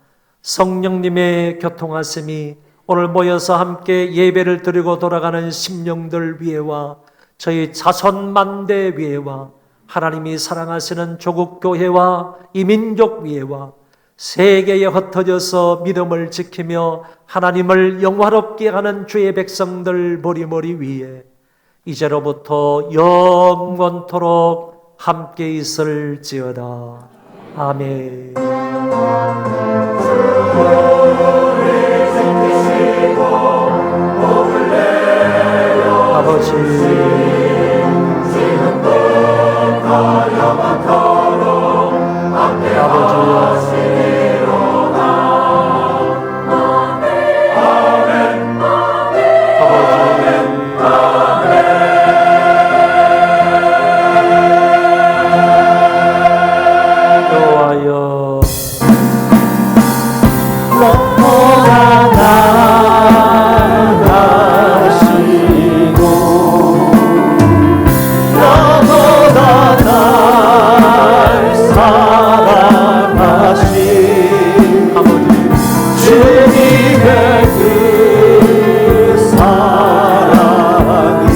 성령님의 교통하심이 오늘 모여서 함께 예배를 드리고 돌아가는 심령들 위에와 저희 자손 만대 위에와 하나님이 사랑하시는 조국 교회와 이민족 위에와 세계에 흩어져서 믿음을 지키며 하나님을 영화롭게 하는 주의 백성들 머리 위에 이제로부터 영원토록 함께 있을지어다. 아멘. 주를 지키시고 복을 내 아버지 여호와여 너무나 나아가시고 너무나 날 사랑하신 주님의 그 사랑이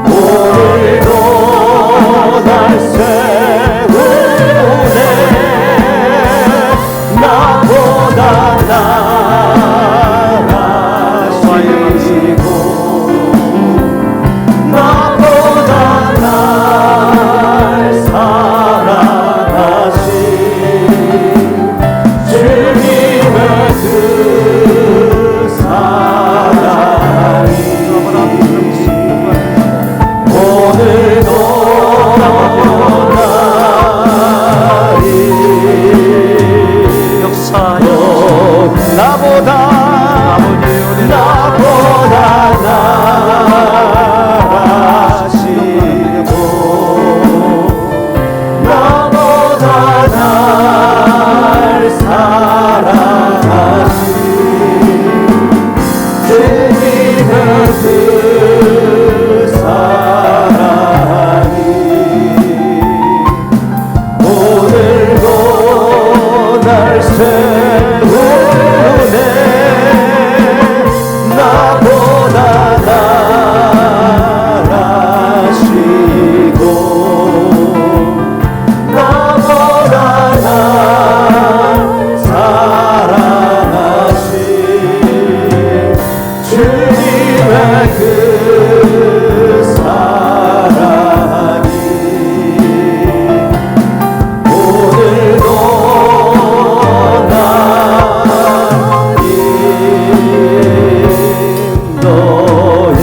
오늘도 날 세우네 나보다 나아가시고 나보다 날 사랑하신 주님의 그 사랑이 오늘도 역사하여 나보다 나아가시고 나보다 날 사랑하신 주님의 그 사랑이 오늘도 날 세우네 나보다 나아가시고 나보다 날 사랑하신 주님의 그 사랑이 오늘도 날 인도해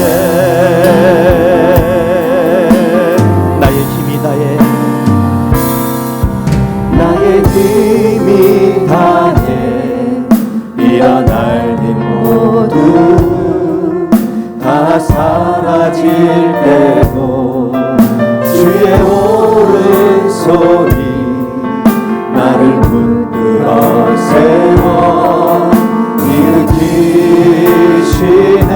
나의 힘이 다해 나의 힘이 다해 일어날 일 모두 다 사라질 때도 주의 오른손이 나를 붙들어 세워 일으키시네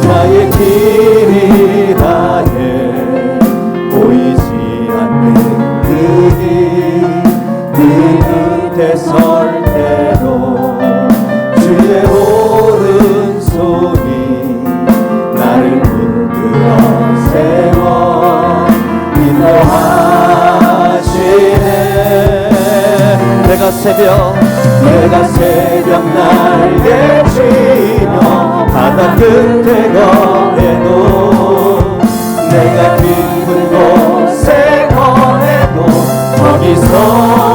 나의 힘이 다해 보이지 않는 그 밑에 설 때도 주의 오른손이 나를 붙들어 세워 인도하시네 내가 새벽 날개치며 바다 끝에 거해도 내가 깊은 곳에 거해도 거기서